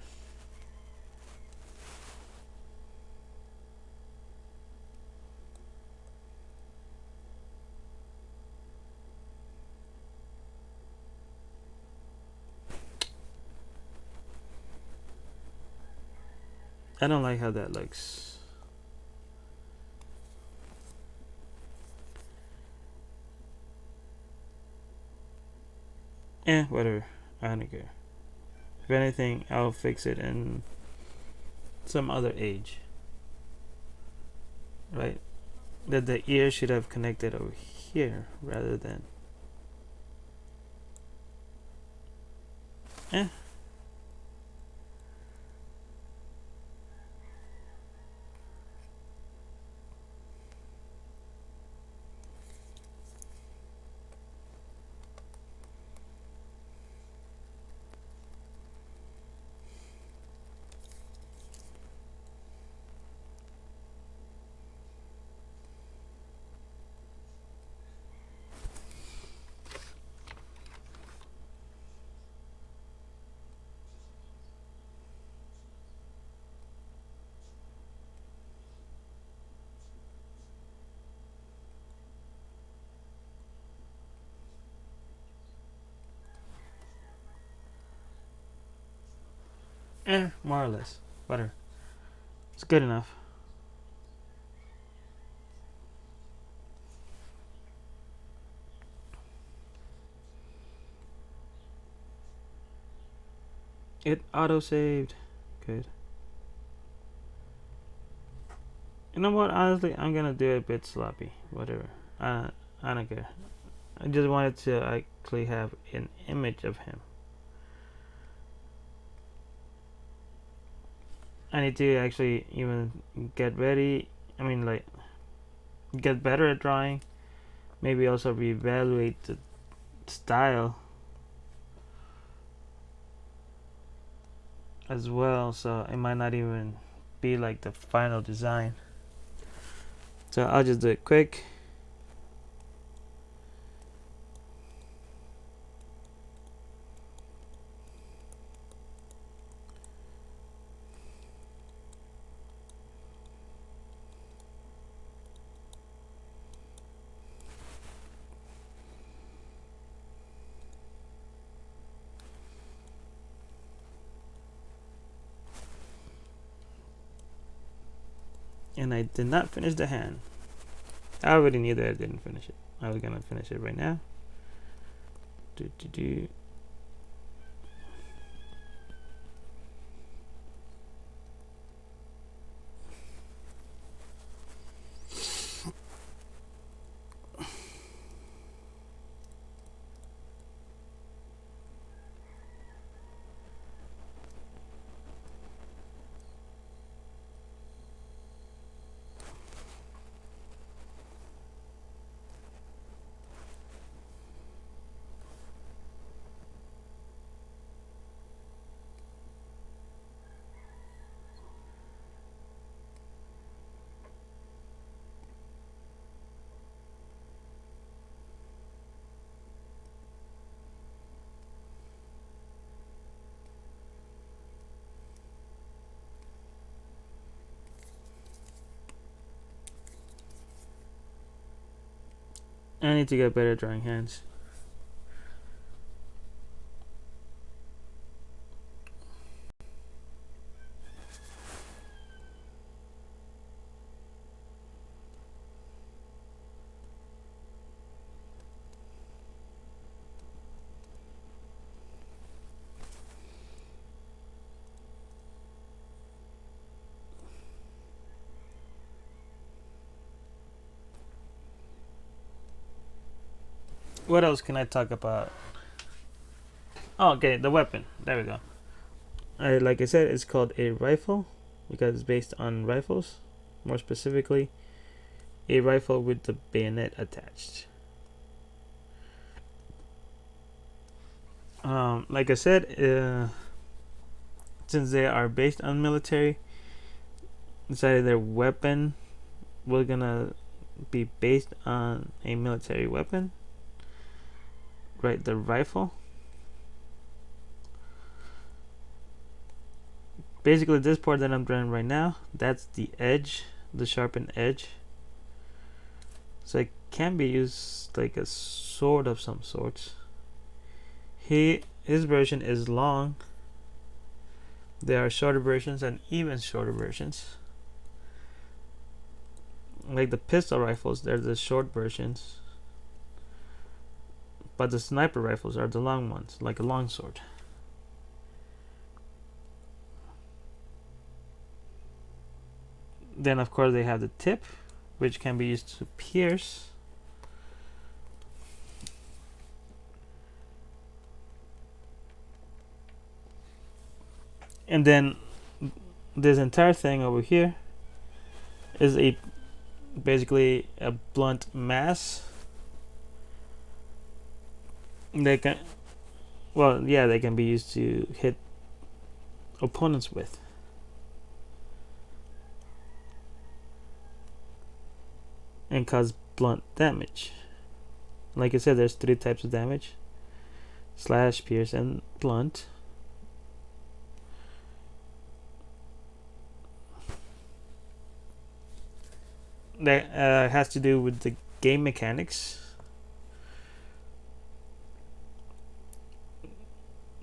I don't like how that looks. Whatever. I don't care. If anything, I'll fix it in some other age. Right? That the ear should have connected over here rather than. More or less. Whatever. It's good enough. It auto-saved. Good. You know what? Honestly, I'm gonna do it a bit sloppy. Whatever. I don't care. I just wanted to actually have an image of him. I need to actually even get ready. I mean, like, get better at drawing. Maybe also reevaluate the style as well. So it might not even be like the final design. So I'll just do it quick. And I did not finish the hand. I already knew that I didn't finish it. I was gonna finish it right now. Do. I need to get better at drawing hands. What else can I talk about? Oh, okay, the weapon. There we go. Like I said, it's called a rifle because it's based on rifles. More specifically, a rifle with the bayonet attached. Like I said, since they are based on military, decided their weapon was gonna be based on a military weapon. Right, the rifle. Basically, this part that I'm drawing right now, that's the edge, the sharpened edge. So it can be used like a sword of some sorts. His version is long, There are shorter versions and even shorter versions. Like the pistol rifles, they're the short versions. But the sniper rifles are the long ones, like a longsword. Then of course they have the tip, which can be used to pierce. And then this entire thing over here is basically a blunt mass. They can, well, yeah, they can be used to hit opponents with. And cause blunt damage. Like I said, there's 3 types of damage: slash, pierce, and blunt. That has to do with the game mechanics.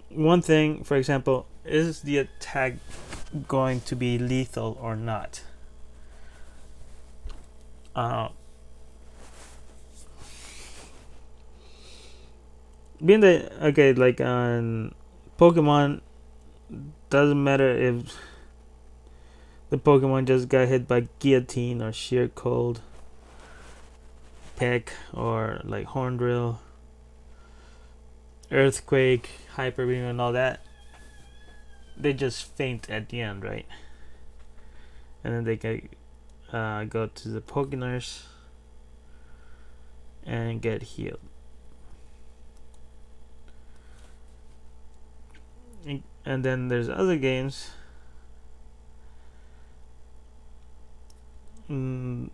One thing, for example, is the attack going to be lethal or not? Being that, okay, like on Pokemon, doesn't matter if the Pokemon just got hit by Guillotine or Sheer Cold, Peck, or like Horndrill, Earthquake, Hyper Beam, and all that. They just faint at the end, right? And then they can go to the Pokenurse and get healed. And then there's other games. All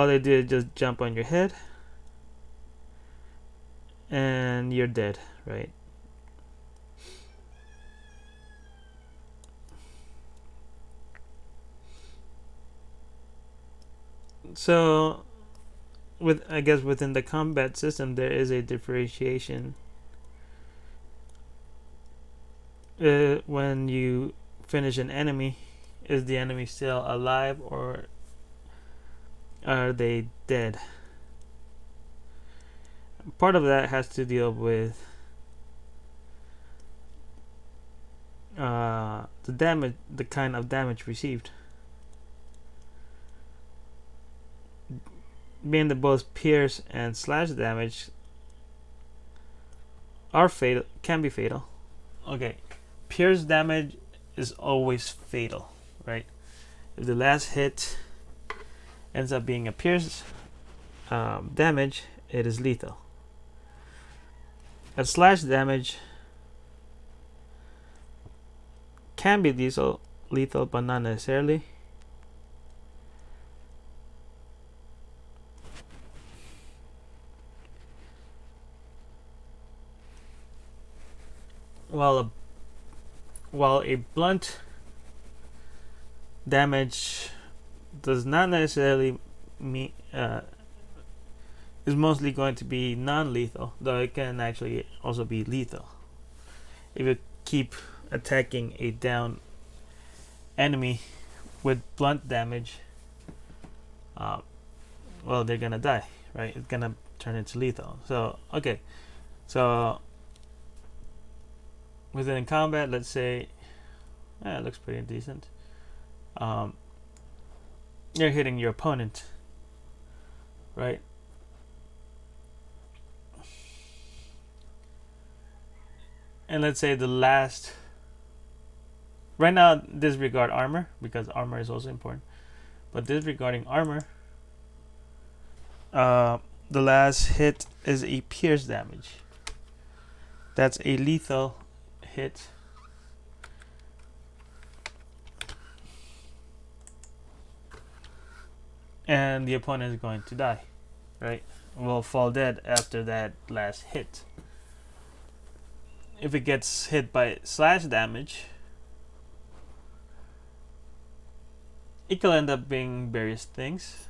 they do is just jump on your head and you're dead, right? So I guess within the combat system there is a differentiation. When you finish an enemy, is the enemy still alive or are they dead? Part of that has to deal with the damage, the kind of damage received. Being that both pierce and slash damage are fatal, can be fatal. Okay, pierce damage is always fatal, right? If the last hit ends up being a pierce damage, it is lethal. A slash damage can be lethal, but not necessarily. While a blunt damage does not necessarily mean is mostly going to be non-lethal, though it can actually also be lethal if you keep attacking a down enemy with blunt damage. Well, they're gonna die, right? It's gonna turn into lethal. So okay, so within combat, let's say, it looks pretty decent. You're hitting your opponent, right? And let's say the last. Right now, disregard armor because armor is also important. But disregarding armor, the last hit is a pierce damage. That's a lethal hit. And the opponent is going to die, right? Will fall dead after that last hit. If it gets hit by slash damage, it can end up being various things.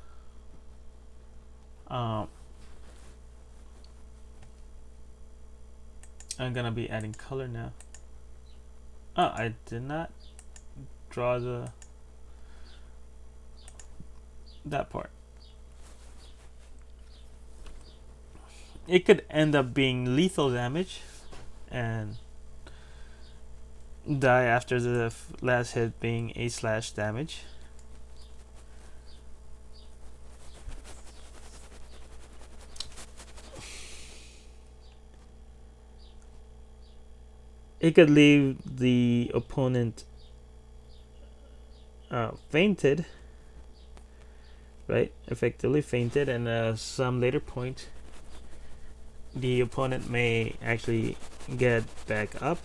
I'm gonna be adding color now. Oh, I did not draw that part. It could end up being lethal damage and die after the last hit being a slash damage. It could leave the opponent fainted, right? Effectively fainted, and some later point, the opponent may actually get back up.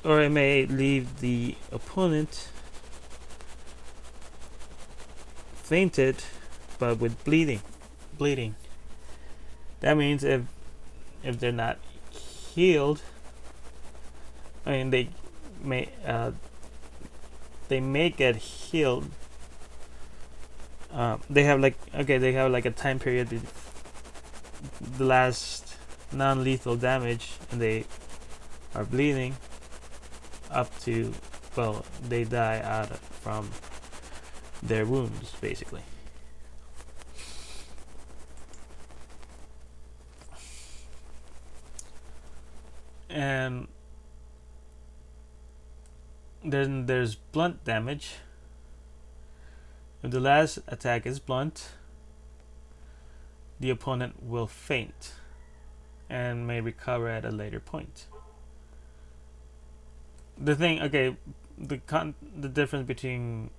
Or it may leave the opponent fainted, but with bleeding. That means if they're not healed, I mean they may get healed. They have like a time period, the last non-lethal damage, and they are bleeding up to, well, they die out from their wounds, basically. And then there's blunt damage. If the last attack is blunt, the opponent will faint and may recover at a later point. The thing, okay, the difference between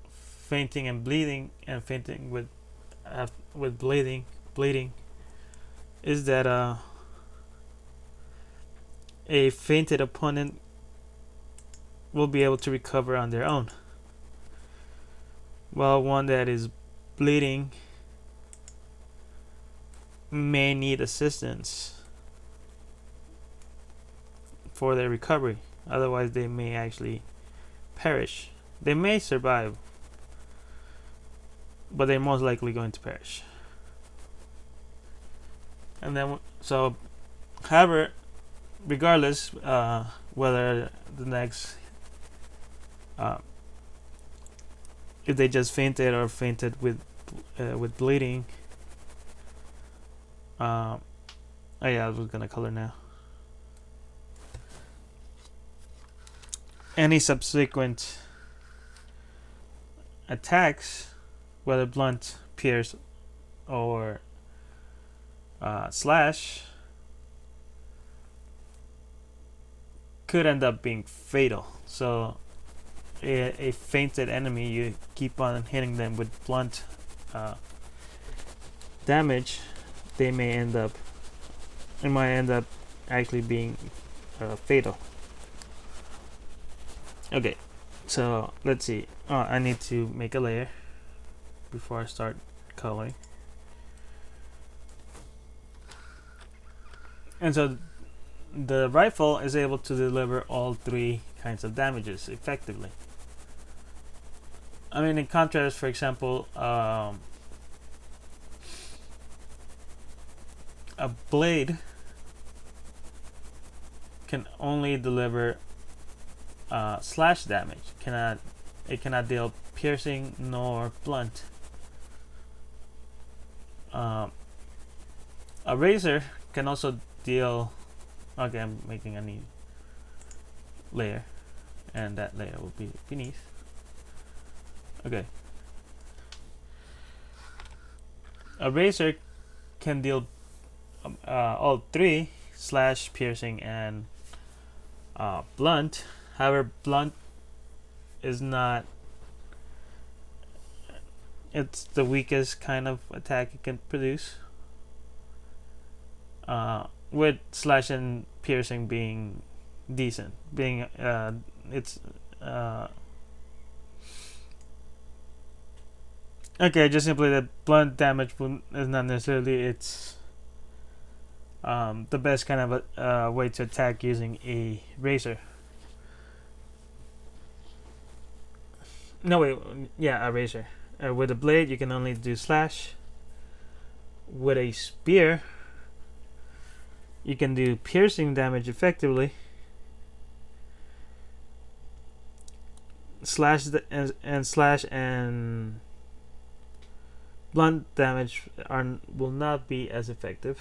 fainting and bleeding, and fainting with bleeding, is that a fainted opponent will be able to recover on their own, while one that is bleeding may need assistance for their recovery. Otherwise, they may actually perish. They may survive, but they're most likely going to perish. And then, so, however, regardless whether the next, if they just fainted or fainted with bleeding. Oh yeah, I was gonna color now. Any subsequent attacks, whether blunt, pierce, or slash, could end up being fatal. So a fainted enemy, you keep on hitting them with blunt damage, it might end up actually being fatal. Okay, so let's see. I need to make a layer before I start coloring. And so the rifle is able to deliver all three kinds of damages effectively. I mean, in contrast, for example, a blade can only deliver slash damage. It cannot deal piercing nor blunt. A razor can also deal. Okay, I'm making a new layer, and that layer will be beneath. Okay. A razor can deal all three: slash, piercing, and blunt. However, blunt is not. It's the weakest kind of attack it can produce. With slash and piercing being decent, being it's okay. Just simply that blunt damage is not necessarily its the best kind of a way to attack using a razor. No wait, yeah, a razor. With a blade, you can only do slash. With a spear, you can do piercing damage effectively. Slash and slash and blunt damage will not be as effective.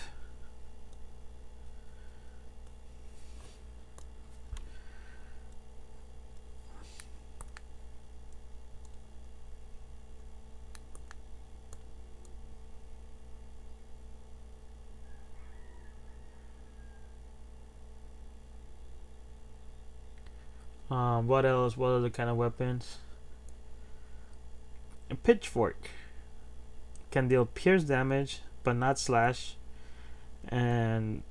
What else? What other kind of weapons? A pitchfork can deal pierce damage but not slash, and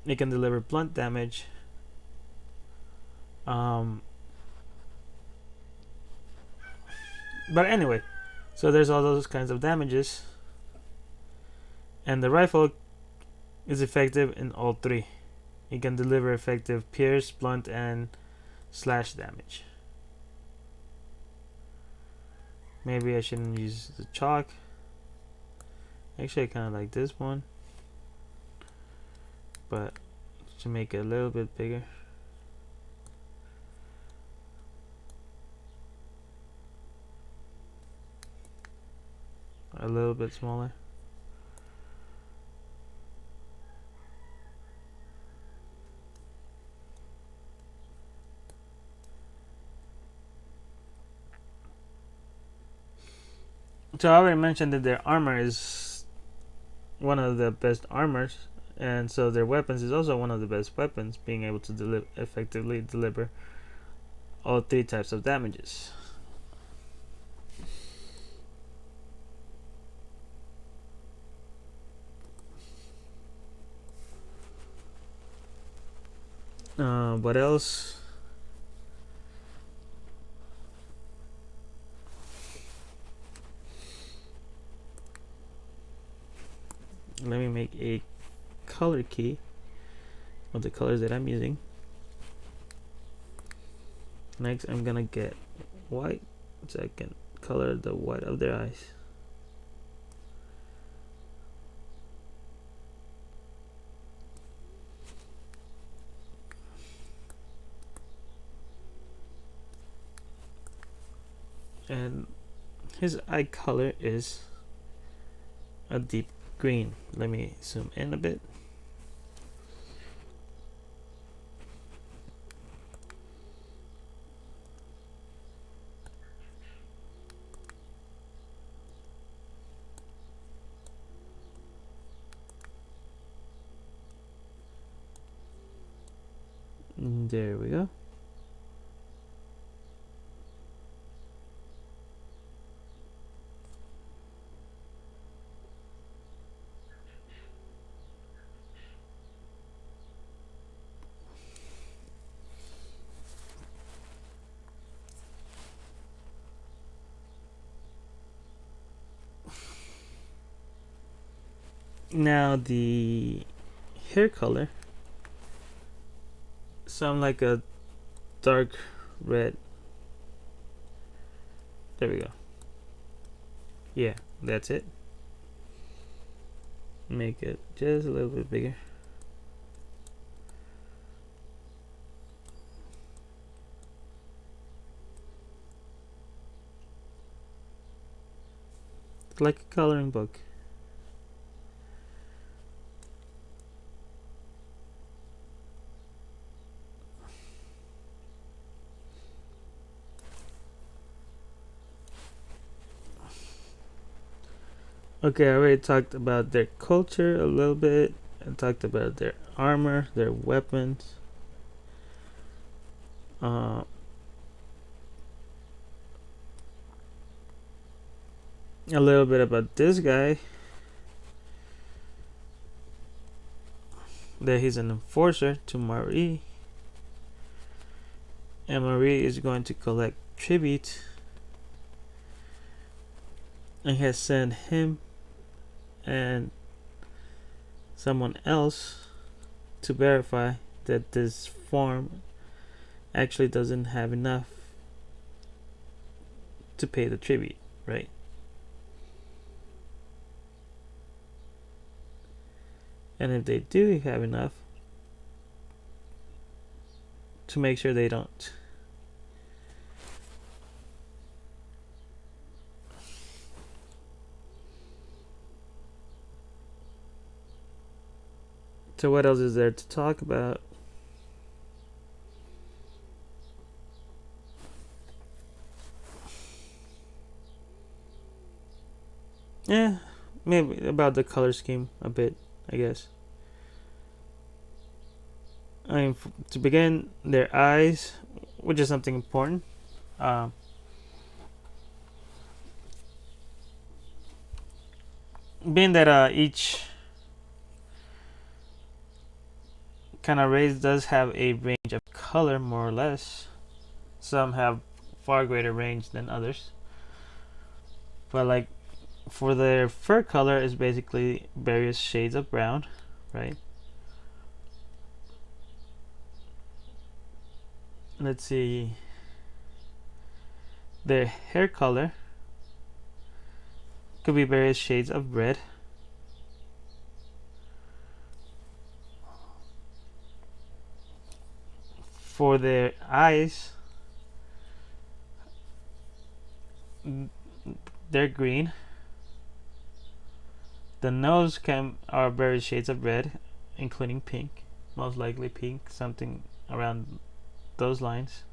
it can deliver blunt damage. But anyway, so there's all those kinds of damages, and the rifle is effective in all three. It can deliver effective pierce, blunt, and slash damage. Maybe I shouldn't use the chalk. Actually, I kind of like this one, but to make it a little bit bigger. A little bit smaller. So I already mentioned that their armor is one of the best armors, and so their weapons is also one of the best weapons, being able to effectively deliver all three types of damages. What else? Let me make a color key of the colors that I'm using. Next, I'm gonna get white so I can color the white of their eyes. And his eye color is a deep green. Let me zoom in a bit. There we go. Now the hair color, some like a dark red. There we go. Yeah, that's it. Make it just a little bit bigger. Like a coloring book. Okay, I already talked about their culture a little bit. I talked about their armor, their weapons. A little bit about this guy. That he's an enforcer to Marie. And Marie is going to collect tribute. And has sent him and someone else to verify that this farm actually doesn't have enough to pay the tribute, right? And if they do have enough, to make sure they don't. So what else is there to talk about? Yeah, maybe about the color scheme a bit, I guess. I mean, to begin, their eyes, which is something important. Um, Being that each kind of race does have a range of color, more or less. Some have far greater range than others. But like for their fur color is basically various shades of brown, right? Let's see. Their hair color could be various shades of red. For their eyes, they're green. The nose are various shades of red, including pink, most likely pink, something around those lines.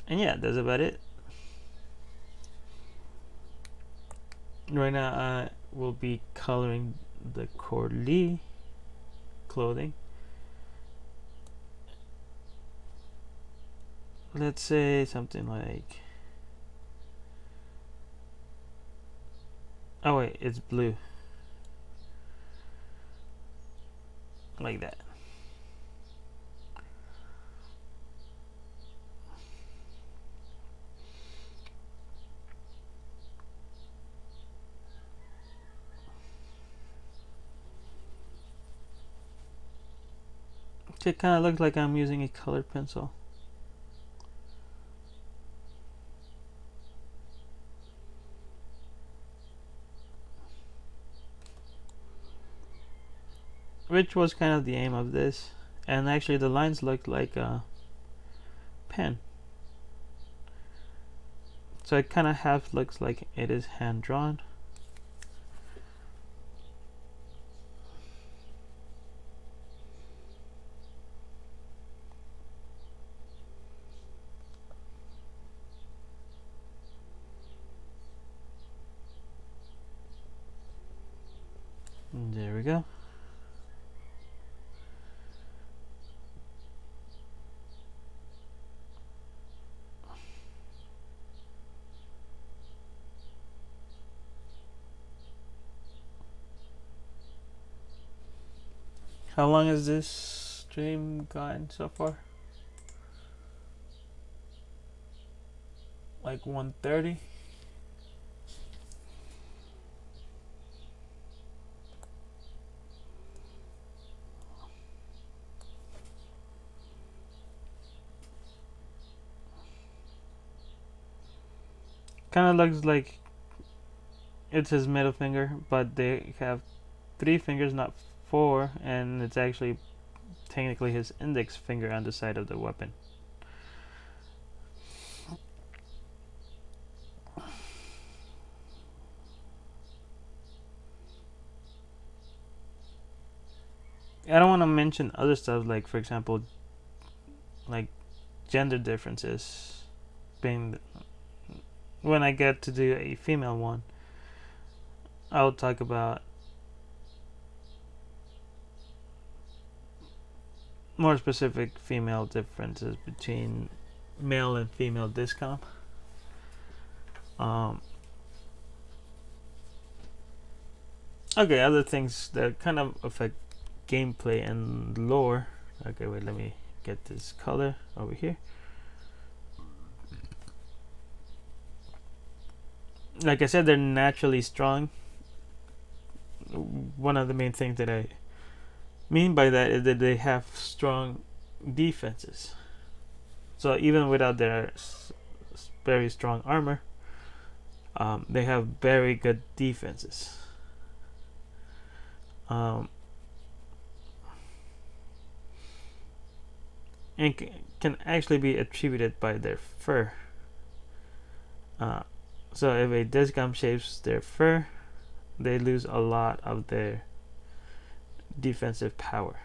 And yeah, that's about it. Right now, I will be coloring the Corley clothing. Let's say something like, oh wait, it's blue, like that. It kind of looks like I'm using a colored pencil. Which was kind of the aim of this. And actually the lines look like a pen. So it kind of half looks like it is hand drawn. There we go. How long has this stream gone so far? Like 1:30. Kind of looks like it's his middle finger, but they have 3 fingers, not 4, and it's actually technically his index finger on the side of the weapon. I don't want to mention other stuff, like for example, like gender differences. Being when I get to do a female one, I'll talk about more specific female differences between male and female discom. Okay, other things that kind of affect gameplay and lore. Okay, wait, let me get this color over here. Like I said, they're naturally strong. One of the main things that I mean by that is that they have strong defenses. So even without their very strong armor, they have very good defenses. Um, and can actually be attributed by their fur. So if a Discom shaves their fur, they lose a lot of their defensive power.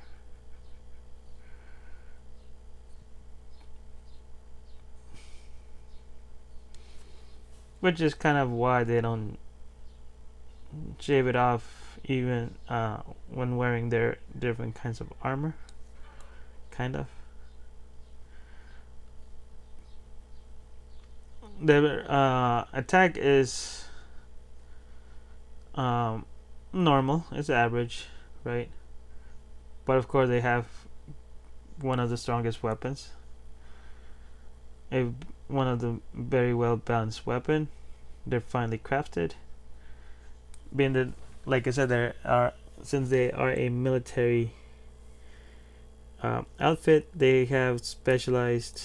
Which is kind of why they don't shave it off even when wearing their different kinds of armor. Kind of. Their attack is normal, it's average, right? But of course, they have one of the strongest weapons, one of the very well balanced weapon. They're finely crafted. Being that, like I said, since they are a military outfit, they have specialized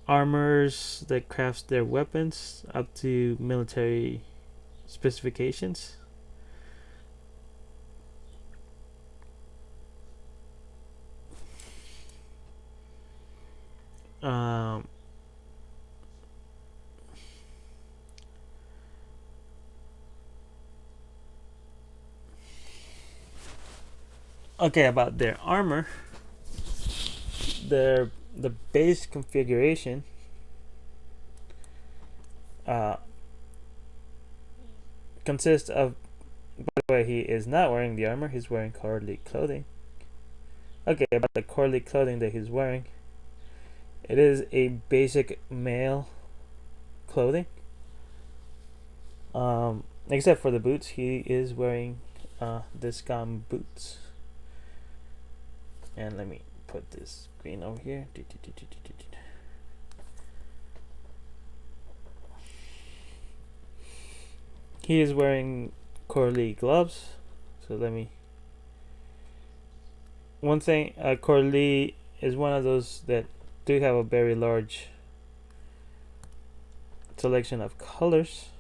armors that crafts their weapons up to military specifications. Okay, about their armor, the base configuration consists of. By the way, he is not wearing the armor; he's wearing cowardly clothing. Okay, about the cowardly clothing that he's wearing, it is a basic male clothing. Except for the boots, he is wearing Discom boots. And let me put this green over here. He is wearing Corley gloves. So let me. One thing, Corley is one of those that do have a very large selection of colors.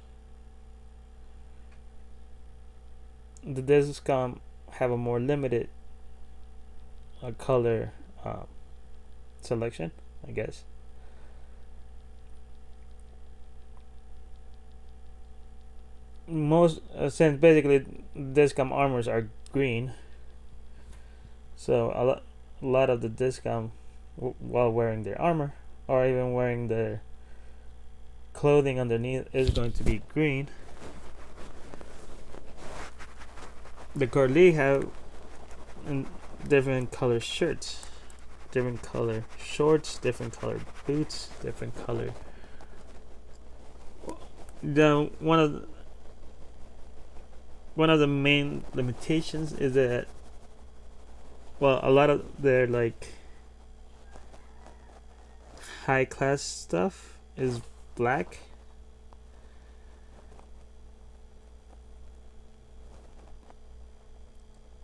The Discom have a more limited color selection, I guess. Most since basically Discom armors are green, so a lot of the Discom while wearing their armor or even wearing their clothing underneath is going to be green. The Corley have different color shirts, different color shorts, different color boots, different color. One of the main limitations is that, well, a lot of their like high class stuff is black.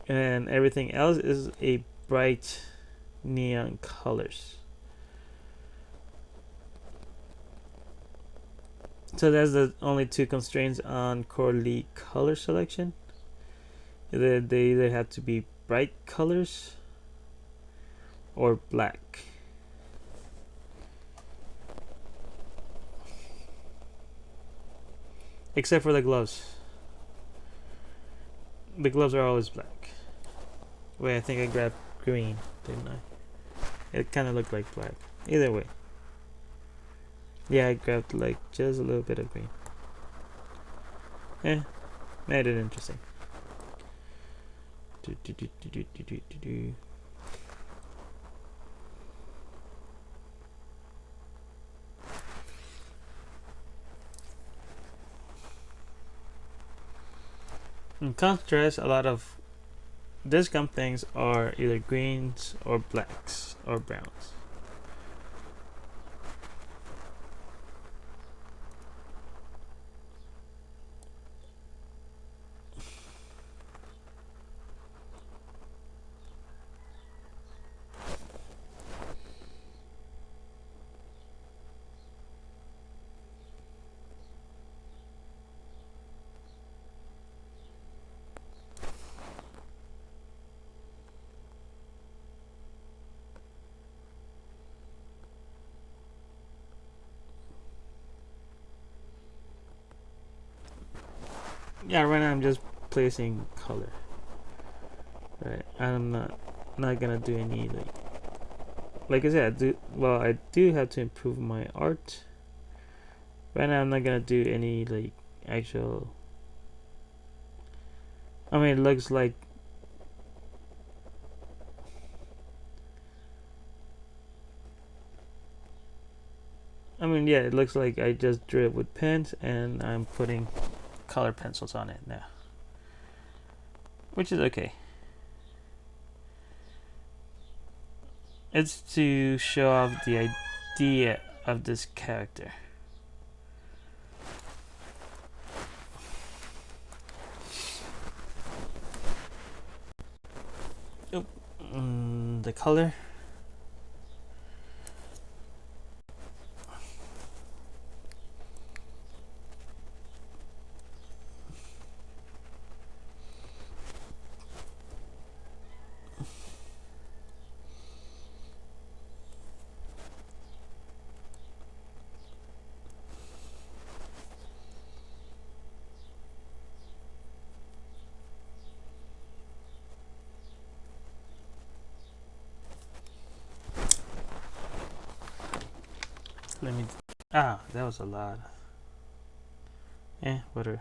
And everything else is a bright neon colors. So that's the only two constraints on Corley color selection. They either have to be bright colors or black. Except for the gloves. The gloves are always black. Wait, I think I grabbed green, didn't I? It kind of looked like black. Either way. Yeah, I grabbed like just a little bit of green. Made it interesting. In contrast, a lot of Discom things are either greens or blacks or browns. Yeah, right now I'm just placing color. Right, I'm not gonna do any like I said. I do have to improve my art. Right now I'm not gonna do any like actual. I mean, it looks like. I mean, yeah, it looks like I just drew it with pens and I'm putting color pencils on it now, which is okay. It's to show off the idea of this character. Oh, the color. Let me. That was a lot. Whatever.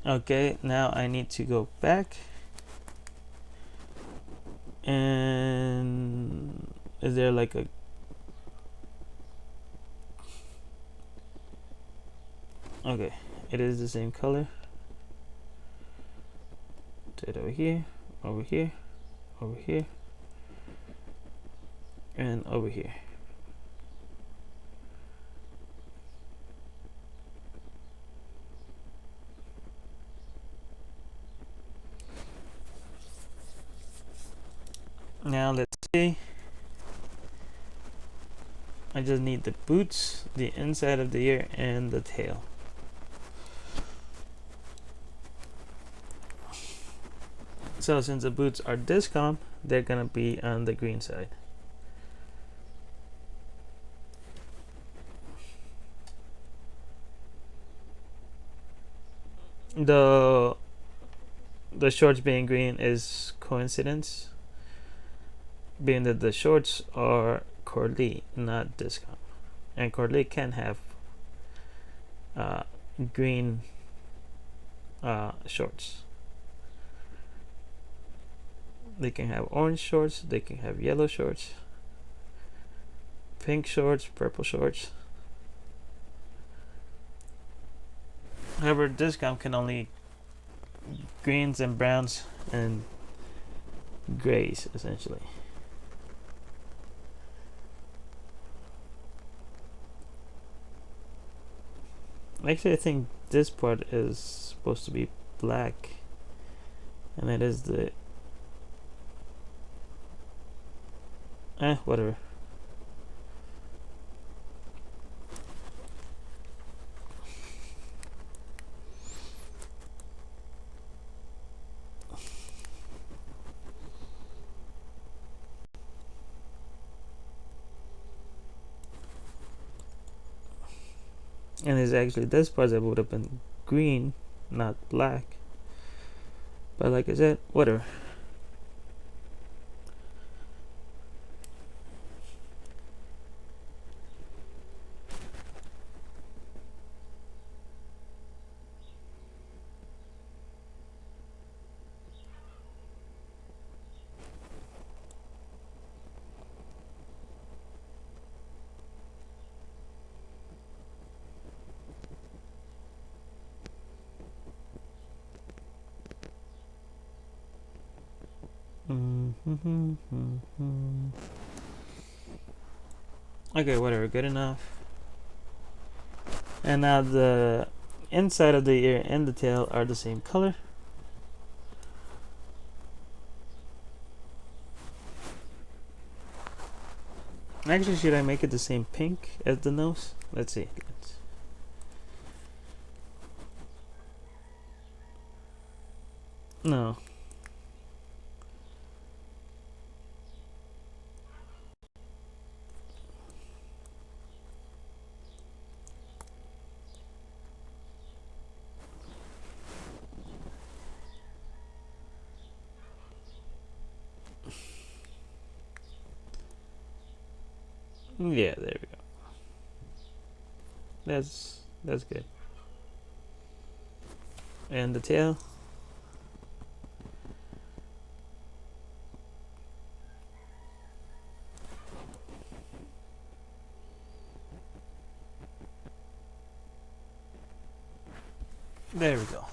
Okay, now I need to go back. And is there like a. Okay, it is the same color. Do it over here, over here, over here, and over here. Now let's see. I just need the boots, the inside of the ear, and the tail. So since the boots are Discom, they're gonna be on the green side. The shorts being green is coincidence, being that the shorts are Corley, not Discom, and Corley can have green shorts. They can have orange shorts, they can have yellow shorts, pink shorts, purple shorts. However, Discom can only greens and browns and grays essentially. Actually, I think this part is supposed to be black, and it is the whatever. And it's actually this part that would have been green, not black. But like I said, whatever. Okay, whatever, good enough. And now the inside of the ear and the tail are the same color. Actually, should I make it the same pink as the nose? Let's see. No. Yeah, there we go. That's good. And the tail. There we go.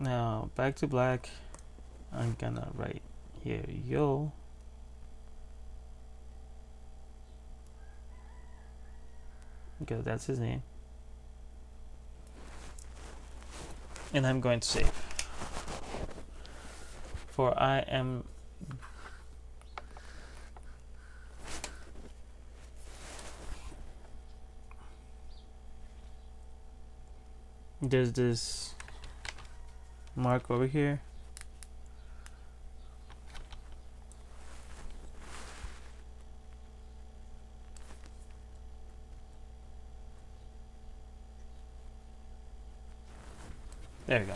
Now back to black. I'm gonna write here yo. Because that's his name. And I'm going to save. For I am there's this mark over here. There we go.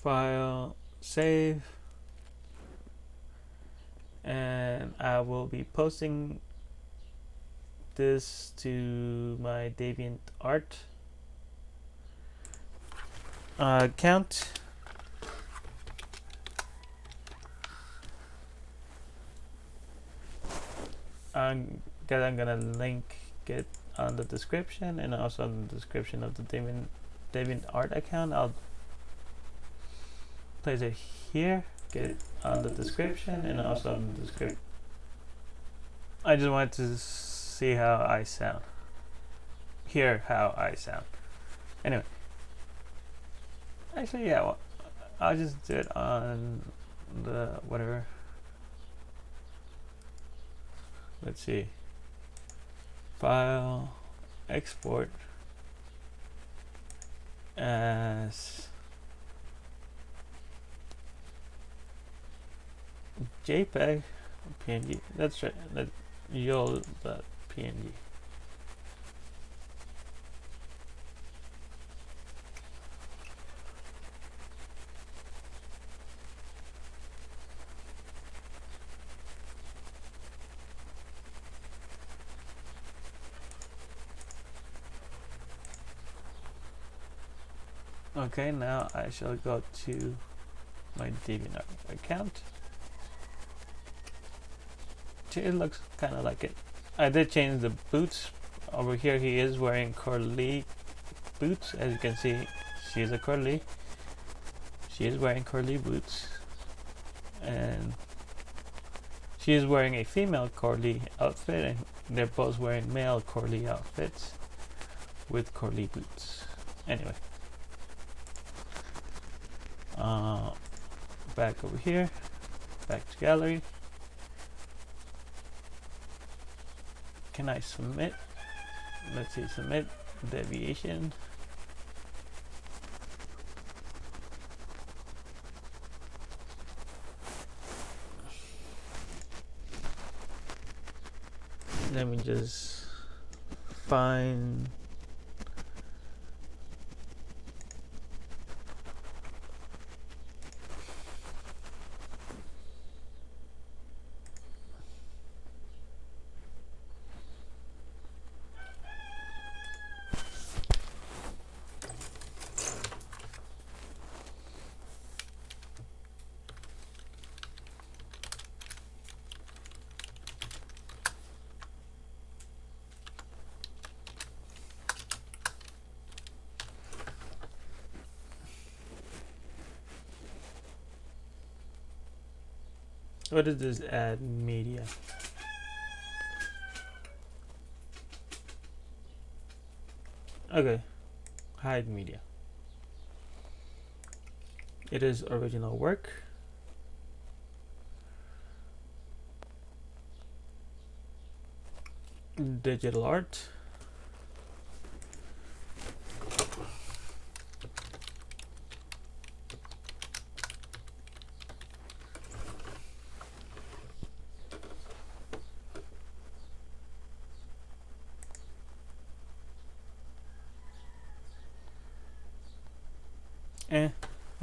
File, save, and I will be posting this to my DeviantArt account. I'm gonna link it on the description and also in the description of the DeviantArt account. I'll place it here, get it on the description and also in the description. I just wanted to see how I sound. Hear how I sound. Anyway. Actually, yeah, well, I'll just do it on the whatever. Let's see. File, export as JPEG, PNG. That's right. That yo.png. Okay, now I shall go to my DeviantArt account. It looks kind of like it. I did change the boots. Over here he is wearing curly boots. As you can see, she is wearing curly boots. And she is wearing a female curly outfit, and they're both wearing male curly outfits with curly boots. Anyway. Back over here, back to gallery. Can I submit? Let's see, submit deviation. Let me just find What is this? Add media. Okay, hide media. It is original work. Digital art.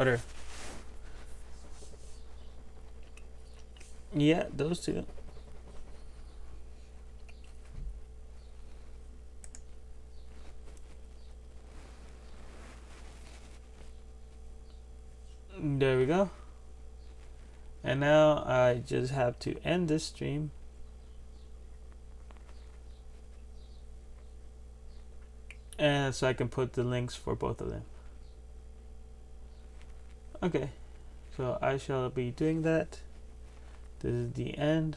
Other. Yeah, those two. There we go. And now I just have to end this stream. And so I can put the links for both of them. Okay, so I shall be doing that. This is the end.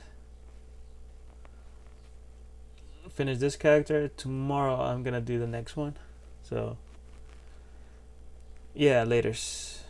Finish this character. Tomorrow I'm gonna do the next one. So yeah, laters.